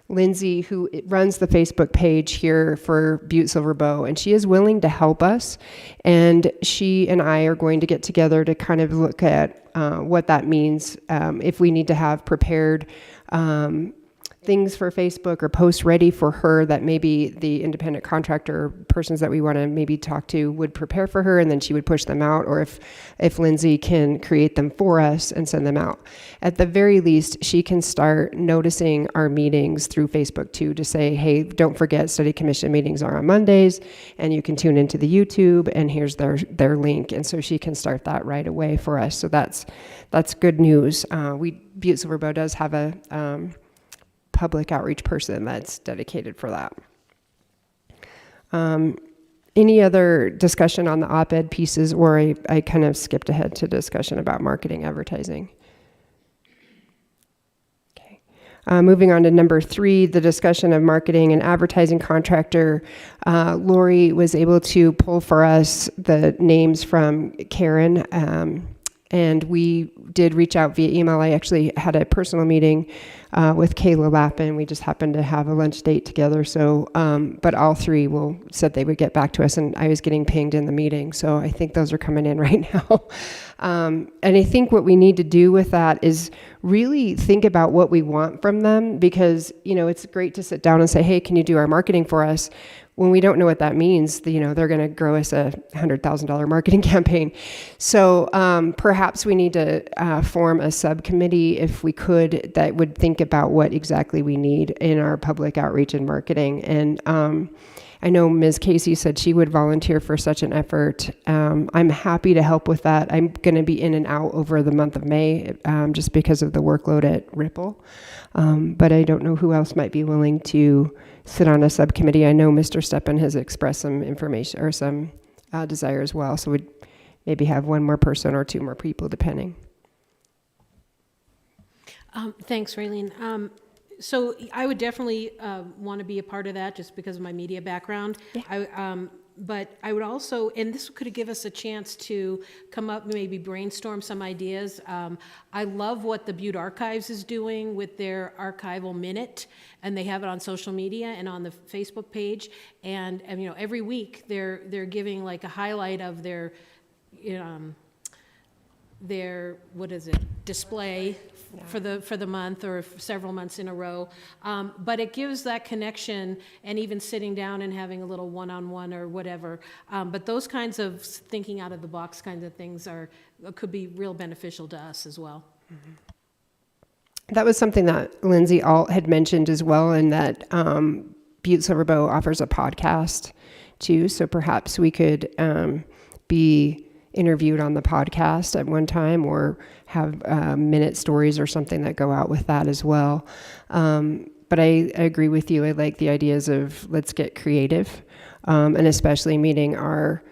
Lindsay, who runs the Facebook page here for Butte-Silver Bow, and she is willing to help us. And she and I are going to get together to kind of look at what that means, if we need to have prepared things for Facebook or posts ready for her that maybe the independent contractor persons that we want to maybe talk to would prepare for her, and then she would push them out, or if Lindsay can create them for us and send them out. At the very least, she can start noticing our meetings through Facebook too, to say, hey, don't forget study commission meetings are on Mondays and you can tune into the YouTube and here's their link. And so she can start that right away for us. So that's good news. Butte-Silver Bow does have a public outreach person that's dedicated for that. Any other discussion on the op-ed pieces, or I kind of skipped ahead to discussion about marketing advertising? Okay. Moving on to number 3, the discussion of marketing and advertising contractor. Lori was able to pull for us the names from Karen, and we did reach out via email. I actually had a personal meeting with Kayla Lappin. We just happened to have a lunch date together. So, but all 3 said they would get back to us, and I was getting pinged in the meeting. So I think those are coming in right now. And I think what we need to do with that is really think about what we want from them, because, it's great to sit down and say, hey, can you do our marketing for us? When we don't know what that means, they're going to grow us a $100,000 marketing campaign. So perhaps we need to form a subcommittee, if we could, that would think about what exactly we need in our public outreach and marketing. And I know Ms. Casey said she would volunteer for such an effort. I'm happy to help with that. I'm going to be in and out over the month of May, just because of the workload at Ripple. But I don't know who else might be willing to sit on a subcommittee. I know Mr. Steppen has expressed some information or some desire as well. So we'd maybe have 1 more person or 2 more people, depending. Thanks, Raylene. So I would definitely want to be a part of that, just because of my media background. Yeah. But I would also, and this could give us a chance to come up, maybe brainstorm some ideas. I love what the Butte Archives is doing with their archival minute, and they have it on social media and on the Facebook page. And every week they're giving like a highlight of their display for the month or several months in a row. But it gives that connection, and even sitting down and having a little one-on-one or whatever. But those kinds of thinking out of the box kinds of things could be real beneficial to us as well. Mm-hmm. That was something that Lindsay Alt had mentioned as well, and that Butte-Silver Bow offers a podcast too. So perhaps we could be interviewed on the podcast at one time, or have minute stories or something that go out with that as well. But I agree with you. I like the ideas of let's get creative, and especially meeting our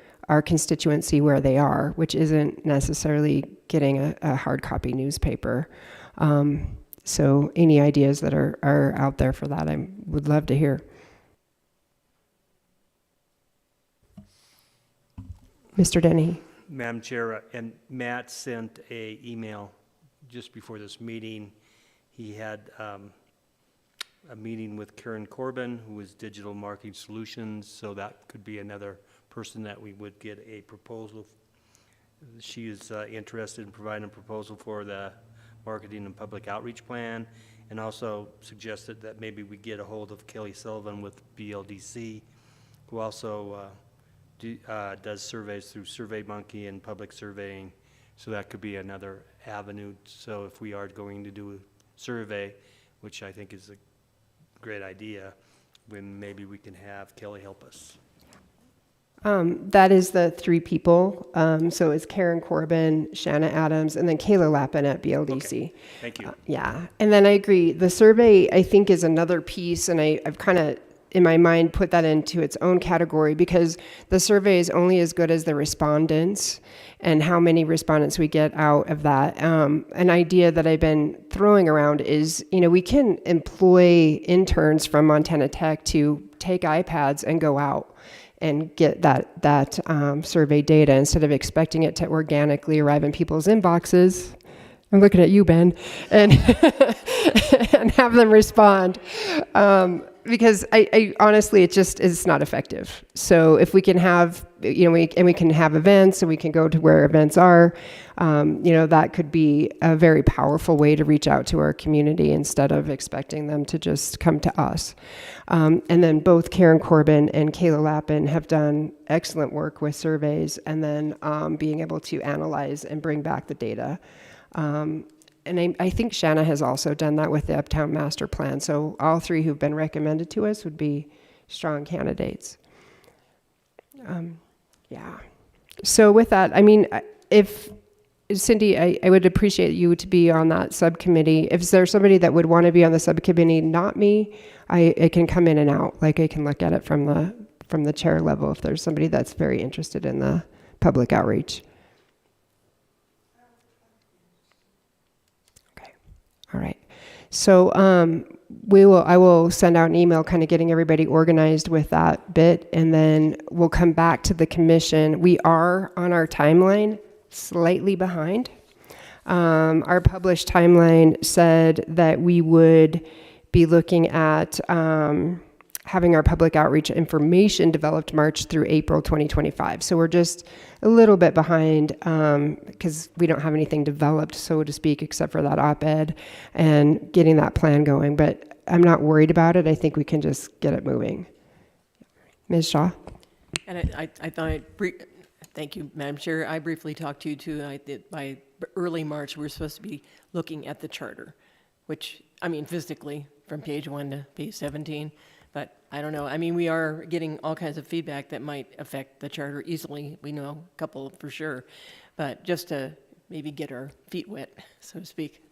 constituency where they are, which isn't necessarily getting a hard copy newspaper. So any ideas that are out there for that, I would love to hear. Mr. Denny. Madam Chair, and Matt sent a email just before this meeting. He had a meeting with Karen Corbin, who is Digital Marketing Solutions, so that could be another person that we would get a proposal. She is interested in providing a proposal for the marketing and public outreach plan, and also suggested that maybe we get a hold of Kelly Sullivan with BLDC, who also does surveys through SurveyMonkey and public surveying, so that could be another avenue. So if we are going to do a survey, which I think is a great idea, then maybe we can have Kelly help us. That is the three people. So it's Karen Corbin, Shanna Adams, and then Kayla Lappin at BLDC. Okay. Thank you. Yeah, and then I agree. The survey, I think, is another piece, and I've kind of, in my mind, put that into its own category because the survey is only as good as the respondents and how many respondents we get out of that. An idea that I've been throwing around is, we can employ interns from Montana Tech to take iPads and go out and get that survey data instead of expecting it to organically arrive in people's inboxes. I'm looking at you, Ben, and and have them respond. Because I honestly, it just is not effective. So if we can have, we can have events and we can go to where events are, that could be a very powerful way to reach out to our community instead of expecting them to just come to us. And then both Karen Corbin and Kayla Lappin have done excellent work with surveys and then being able to analyze and bring back the data. And I think Shanna has also done that with the Uptown Master Plan. So all three who've been recommended to us would be strong candidates. Yeah. So with that, if Cindy, I would appreciate you to be on that subcommittee. If there's somebody that would want to be on the subcommittee, not me, I can come in and out. Like I can look at it from the chair level if there's somebody that's very interested in the public outreach. All right. So I will send out an email kind of getting everybody organized with that bit, and then we'll come back to the commission. We are on our timeline slightly behind. Our published timeline said that we would be looking at having our public outreach information developed March through April 2025. So we're just a little bit behind because we don't have anything developed, so to speak, except for that op-ed and getting that plan going. But I'm not worried about it. I think we can just get it moving. Ms. Shaw? And I thought, thank you, Madam Chair. I briefly talked to you too. By early March, we're supposed to be looking at the charter, which, physically from page 1 to page 17. But I don't know. We are getting all kinds of feedback that might affect the charter easily. We know a couple for sure. But just to maybe get our feet wet, so to speak.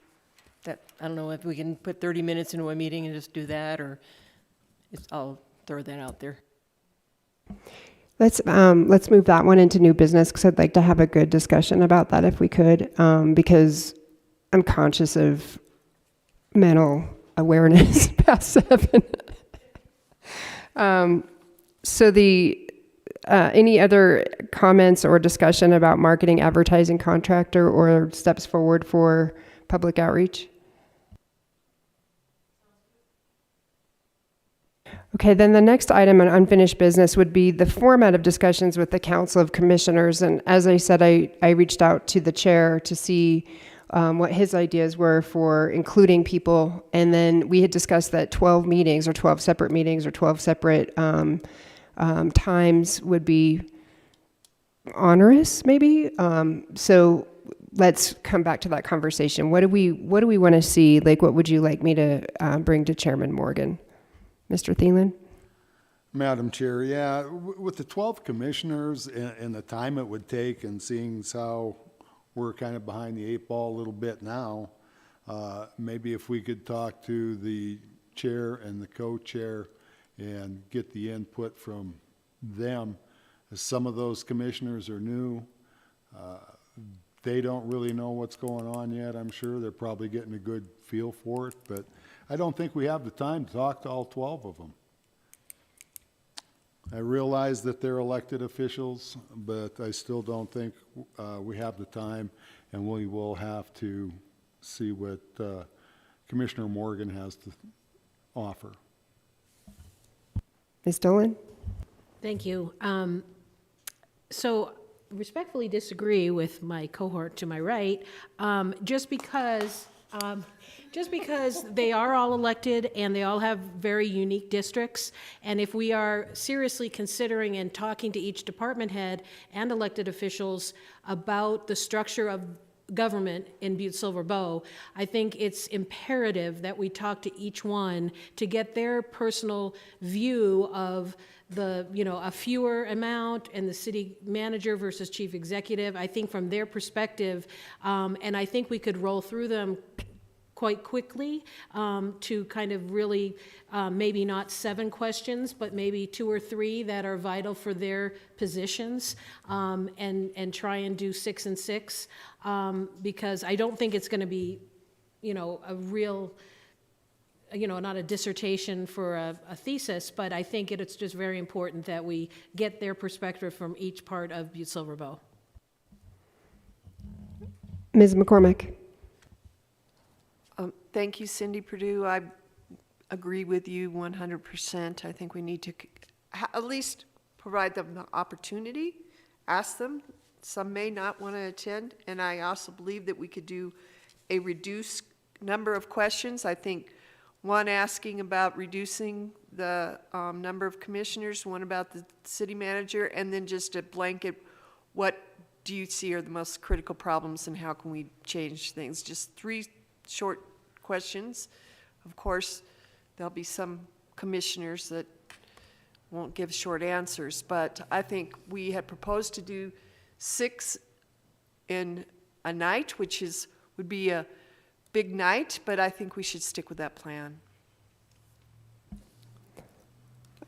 I don't know if we can put 30 minutes into a meeting and just do that, or I'll throw that out there. Let's move that one into new business because I'd like to have a good discussion about that if we could, because I'm conscious of mental awareness past 7. So any other comments or discussion about marketing, advertising contractor, or steps forward for public outreach? Okay, then the next item on unfinished business would be the format of discussions with the Council of Commissioners. And as I said, I reached out to the chair to see what his ideas were for including people. And then we had discussed that 12 meetings or 12 separate meetings or 12 separate times would be onerous, maybe. So let's come back to that conversation. What do we want to see? Like, what would you like me to bring to Chairman Morgan? Mr. Thielen? Madam Chair, yeah, with the 12 commissioners and the time it would take, and seeing as how we're kind of behind the 8 ball a little bit now, maybe if we could talk to the chair and the co-chair and get the input from them. Some of those commissioners are new. They don't really know what's going on yet, I'm sure. They're probably getting a good feel for it, but I don't think we have the time to talk to all 12 of them. I realize that they're elected officials, but I still don't think we have the time, and we will have to see what Commissioner Morgan has to offer. Ms. Dolan? Thank you. So respectfully disagree with my cohort to my right, just because they are all elected and they all have very unique districts. And if we are seriously considering and talking to each department head and elected officials about the structure of government in Butte-Silver Bow, I think it's imperative that we talk to each one to get their personal view of the, a fewer amount and the city manager versus chief executive. I think from their perspective, and I think we could roll through them quite quickly to kind of really maybe not 7 questions, but maybe 2 or 3 that are vital for their positions, and try and do 6 and 6, because I don't think it's going to be, a real, not a dissertation for a thesis, but I think it's just very important that we get their perspective from each part of Butte-Silver Bow. Ms. McCormick? Thank you, Cindy Perdue. I agree with you 100%. I think we need to at least provide them the opportunity, ask them. Some may not want to attend, and I also believe that we could do a reduced number of questions. I think one asking about reducing the number of commissioners, one about the city manager, and then just a blanket, what do you see are the most critical problems and how can we change things? Just 3 short questions. Of course, there'll be some commissioners that won't give short answers, but I think we had proposed to do 6 in a night, which would be a big night, but I think we should stick with that plan.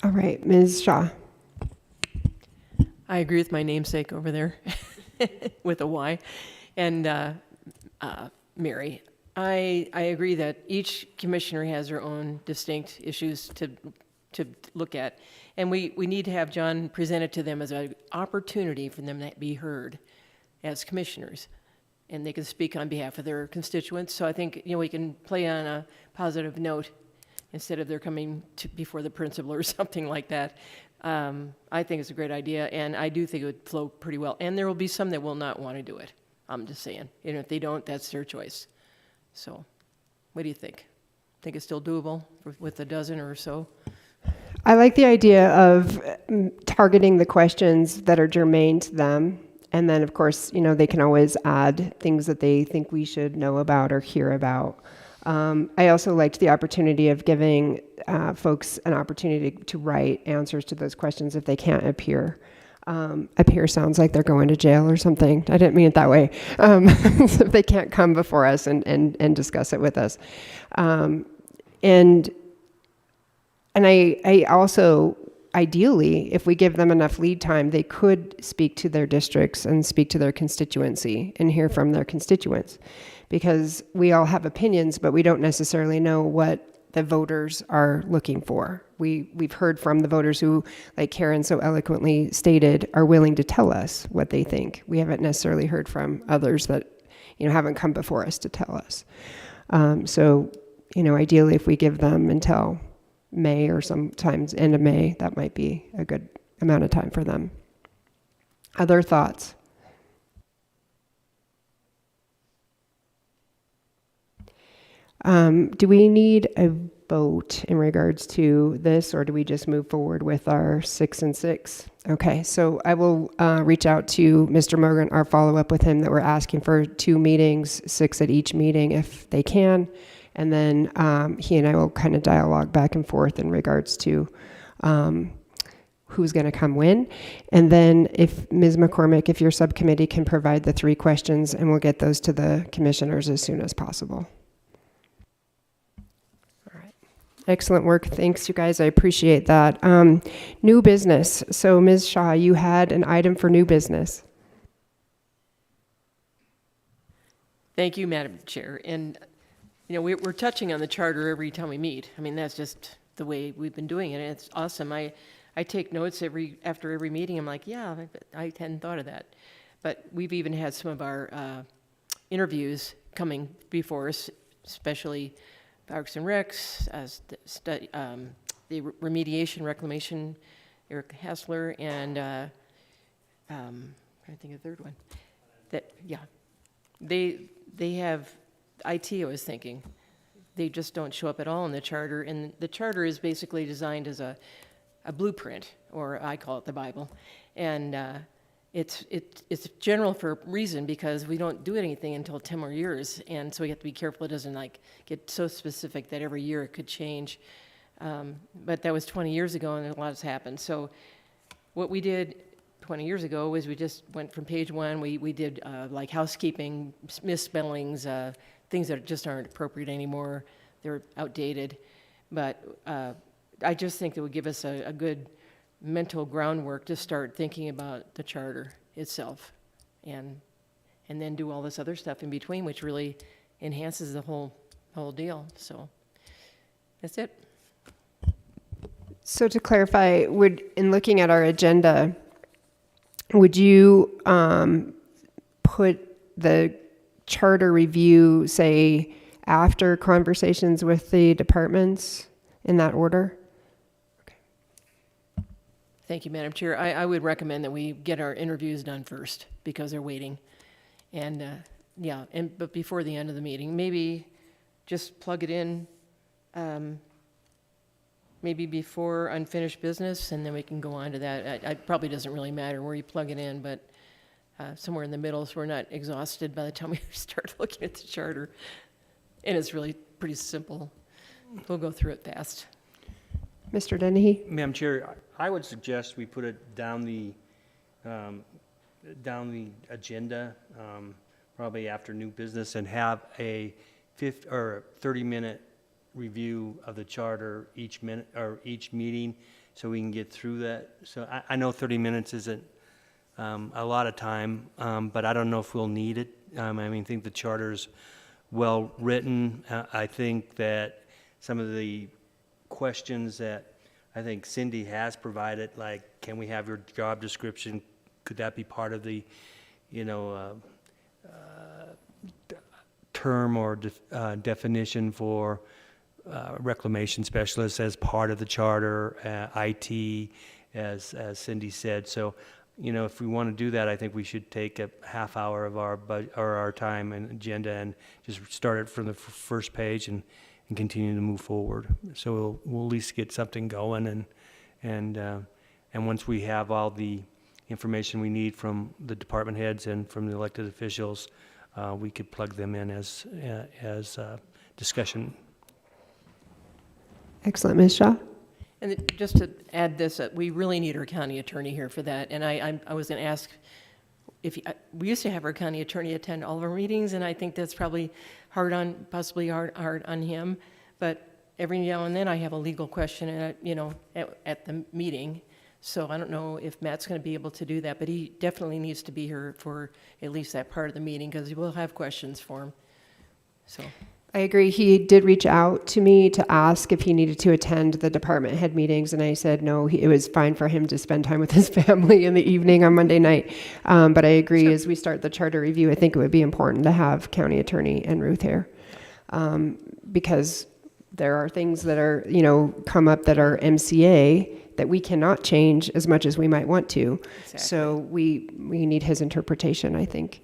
All right, Ms. Shaw? I agree with my namesake over there with a Y. And Mary, I agree that each commissioner has their own distinct issues to look at. And we need to have John present it to them as an opportunity for them to be heard as commissioners. And they can speak on behalf of their constituents. So I think, we can play on a positive note instead of their coming before the principal or something like that. I think it's a great idea, and I do think it would flow pretty well. And there will be some that will not want to do it. I'm just saying. If they don't, that's their choice. So, what do you think? Think it's still doable with a dozen or so? I like the idea of targeting the questions that are germane to them. And then, of course, they can always add things that they think we should know about or hear about. I also liked the opportunity of giving folks an opportunity to write answers to those questions if they can't appear. Appear sounds like they're going to jail or something. I didn't mean it that way. So if they can't come before us and discuss it with us. And I also, ideally, if we give them enough lead time, they could speak to their districts and speak to their constituency and hear from their constituents. Because we all have opinions, but we don't necessarily know what the voters are looking for. We've heard from the voters who, like Karen so eloquently stated, are willing to tell us what they think. We haven't necessarily heard from others that haven't come before us to tell us. So ideally, if we give them until May or sometimes end of May, that might be a good amount of time for them. Other thoughts? Do we need a vote in regards to this, or do we just move forward with our 6 and 6? Okay, so I will reach out to Mr. Morgan, or follow up with him that we're asking for 2 meetings, 6 at each meeting if they can. And then he and I will kind of dialogue back and forth in regards to who's going to come when. And then if Ms. McCormick, if your subcommittee can provide the 3 questions, and we'll get those to the commissioners as soon as possible. Excellent work. Thanks, you guys. I appreciate that. New business. So, Ms. Shaw, you had an item for new business. Thank you, Madam Chair. And, we're touching on the charter every time we meet. I mean, that's just the way we've been doing it. It's awesome. I I take notes after every meeting. I'm like, yeah, I hadn't thought of that. But we've even had some of our interviews coming before us, especially Parks and Recs, the remediation reclamation, Eric Hassler, and I think of the third one. They have IT. I was thinking they just don't show up at all in the charter, and the charter is basically designed as a blueprint, or I call it the Bible, and it's general for a reason, because we don't do anything until 10 more years, and so we have to be careful it doesn't like get so specific that every year it could change. But that was 20 years ago, and a lot has happened. So what we did 20 years ago was we just went from page one. We did like housekeeping, misspellings, things that just aren't appropriate anymore. They're outdated. But I just think it would give us a good mental groundwork to start thinking about the charter itself, and then do all this other stuff in between, which really enhances the whole deal. So that's it. So to clarify, in looking at our agenda, would you put the charter review, say, after conversations with the departments, in that order? Thank you, Madam Chair. I would recommend that we get our interviews done first, because they're waiting. And but before the end of the meeting, maybe just plug it in, maybe before unfinished business, and then we can go on to that. It probably doesn't really matter where you plug it in, but somewhere in the middle, so we're not exhausted by the time we start looking at the charter. And it's really pretty simple. We'll go through it fast. Mr. Dennehy? Madam Chair, I would suggest we put it down the agenda, probably after new business, and have a 30-minute review of the charter each meeting, so we can get through that. So I know 30 minutes isn't a lot of time, but I don't know if we'll need it. I think the charter's well written. I think that some of the questions that I think Cindy has provided, like, can we have your job description? Could that be part of the, term or definition for reclamation specialists as part of the charter, IT, as Cindy said. So, if we want to do that, I think we should take a half hour of our time and agenda and just start it from the first page and continue to move forward. So we'll at least get something going, and once we have all the information we need from the department heads and from the elected officials, we could plug them in as discussion. Excellent. Ms. Shaw? And just to add this, we really need our county attorney here for that. And I was going to ask we used to have our county attorney attend all of our meetings, and I think that's probably possibly hard on him. But every now and then I have a legal question, at the meeting. So I don't know if Matt's going to be able to do that, but he definitely needs to be here for at least that part of the meeting, because we'll have questions for him. So. I agree. He did reach out to me to ask if he needed to attend the department head meetings, and I said no, it was fine for him to spend time with his family in the evening on Monday night. But I agree, as we start the charter review, I think it would be important to have county attorney and Ruth here, because there are things that are, come up that are MCA that we cannot change as much as we might want to. Exactly. So we need his interpretation, I think.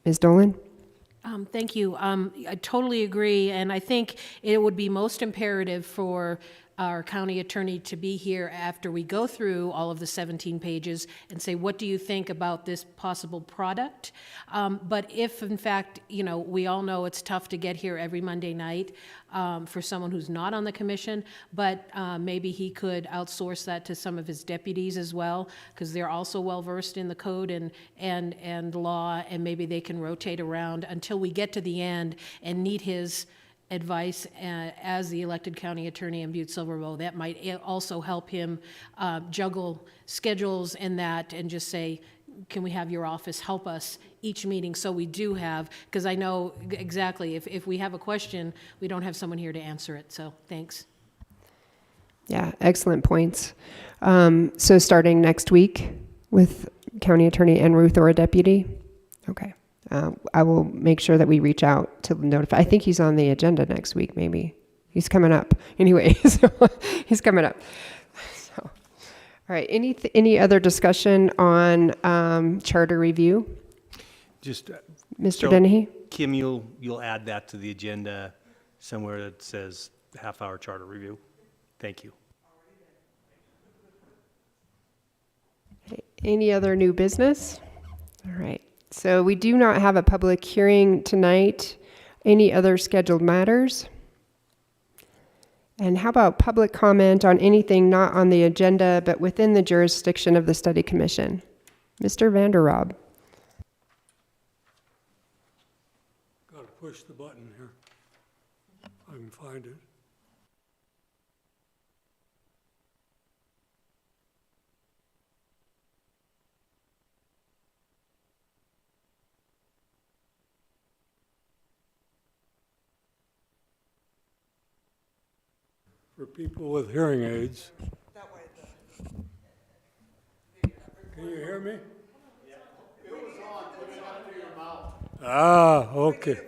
Ms. Dolan? Thank you. I totally agree, and I think it would be most imperative for our county attorney to be here after we go through all of the 17 pages and say, what do you think about this possible product? But if, in fact, we all know it's tough to get here every Monday night for someone who's not on the commission, but maybe he could outsource that to some of his deputies as well, because they're also well-versed in the code and law, and maybe they can rotate around until we get to the end and need his advice as the elected county attorney in Butte-Silver. That might also help him juggle schedules and just say, can we have your office help us each meeting, so we do have, because I know exactly if we have a question, we don't have someone here to answer it. So thanks. Yeah, excellent points. So starting next week with county attorney and Ruth or a deputy? Okay. I will make sure that we reach out to notify. I think he's on the agenda next week, maybe. He's coming up. Anyway, so he's coming up. So, all right. Any other discussion on charter review? Just, Mr. so, Dennehy? Kim, you'll add that to the agenda somewhere that says half-hour charter review. Thank you. Any other new business? All right. So we do not have a public hearing tonight. Any other scheduled matters? And how about public comment on anything not on the agenda but within the jurisdiction of the study commission? Mr. Vanderrob. Got to push the button here. I can find it. For people with hearing aids. Can you hear me? It was on. Put it up to your mouth. Ah, okay.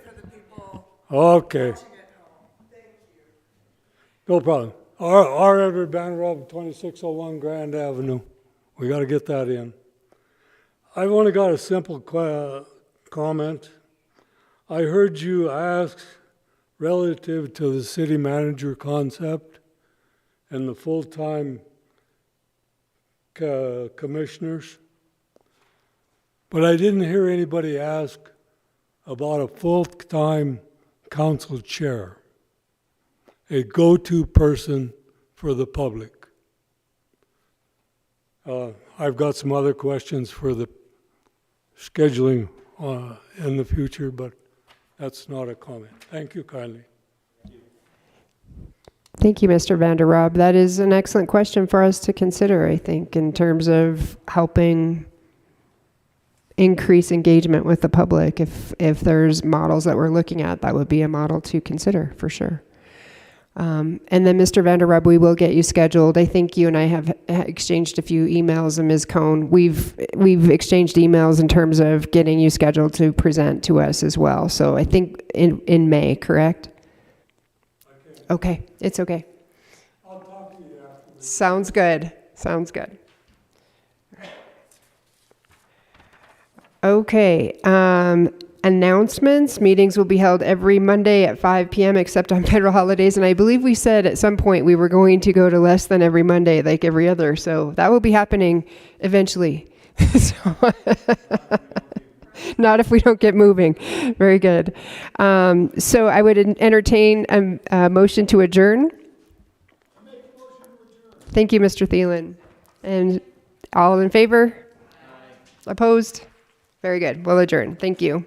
Okay. No problem. R. Edward Vanderrob, 2601 Grand Avenue. We got to get that in. I've only got a simple comment. I heard you ask relative to the city manager concept and the full-time commissioners, but I didn't hear anybody ask about a full-time council chair, a go-to person for the public. I've got some other questions for the scheduling in the future, but that's not a comment. Thank you kindly. Thank you, Mr. Vanderrob. That is an excellent question for us to consider, I think, in terms of helping increase engagement with the public. If there's models that we're looking at, that would be a model to consider for sure. And then Mr. Vanderrob, we will get you scheduled. I think you and I have exchanged a few emails, and Ms. Cohn, we've exchanged emails in terms of getting you scheduled to present to us as well. So I think in May, correct? Okay, it's okay. I'll talk to you afterwards. Sounds good. Sounds good. Okay. Announcements. Meetings will be held every Monday at 5 p.m. except on federal holidays. And I believe we said at some point we were going to go to less than every Monday, like every other. So that will be happening eventually. Not if we don't get moving. Very good. So I would entertain a motion to adjourn. Thank you, Mr. Thielen. And all in favor? Opposed? Very good. We'll adjourn. Thank you.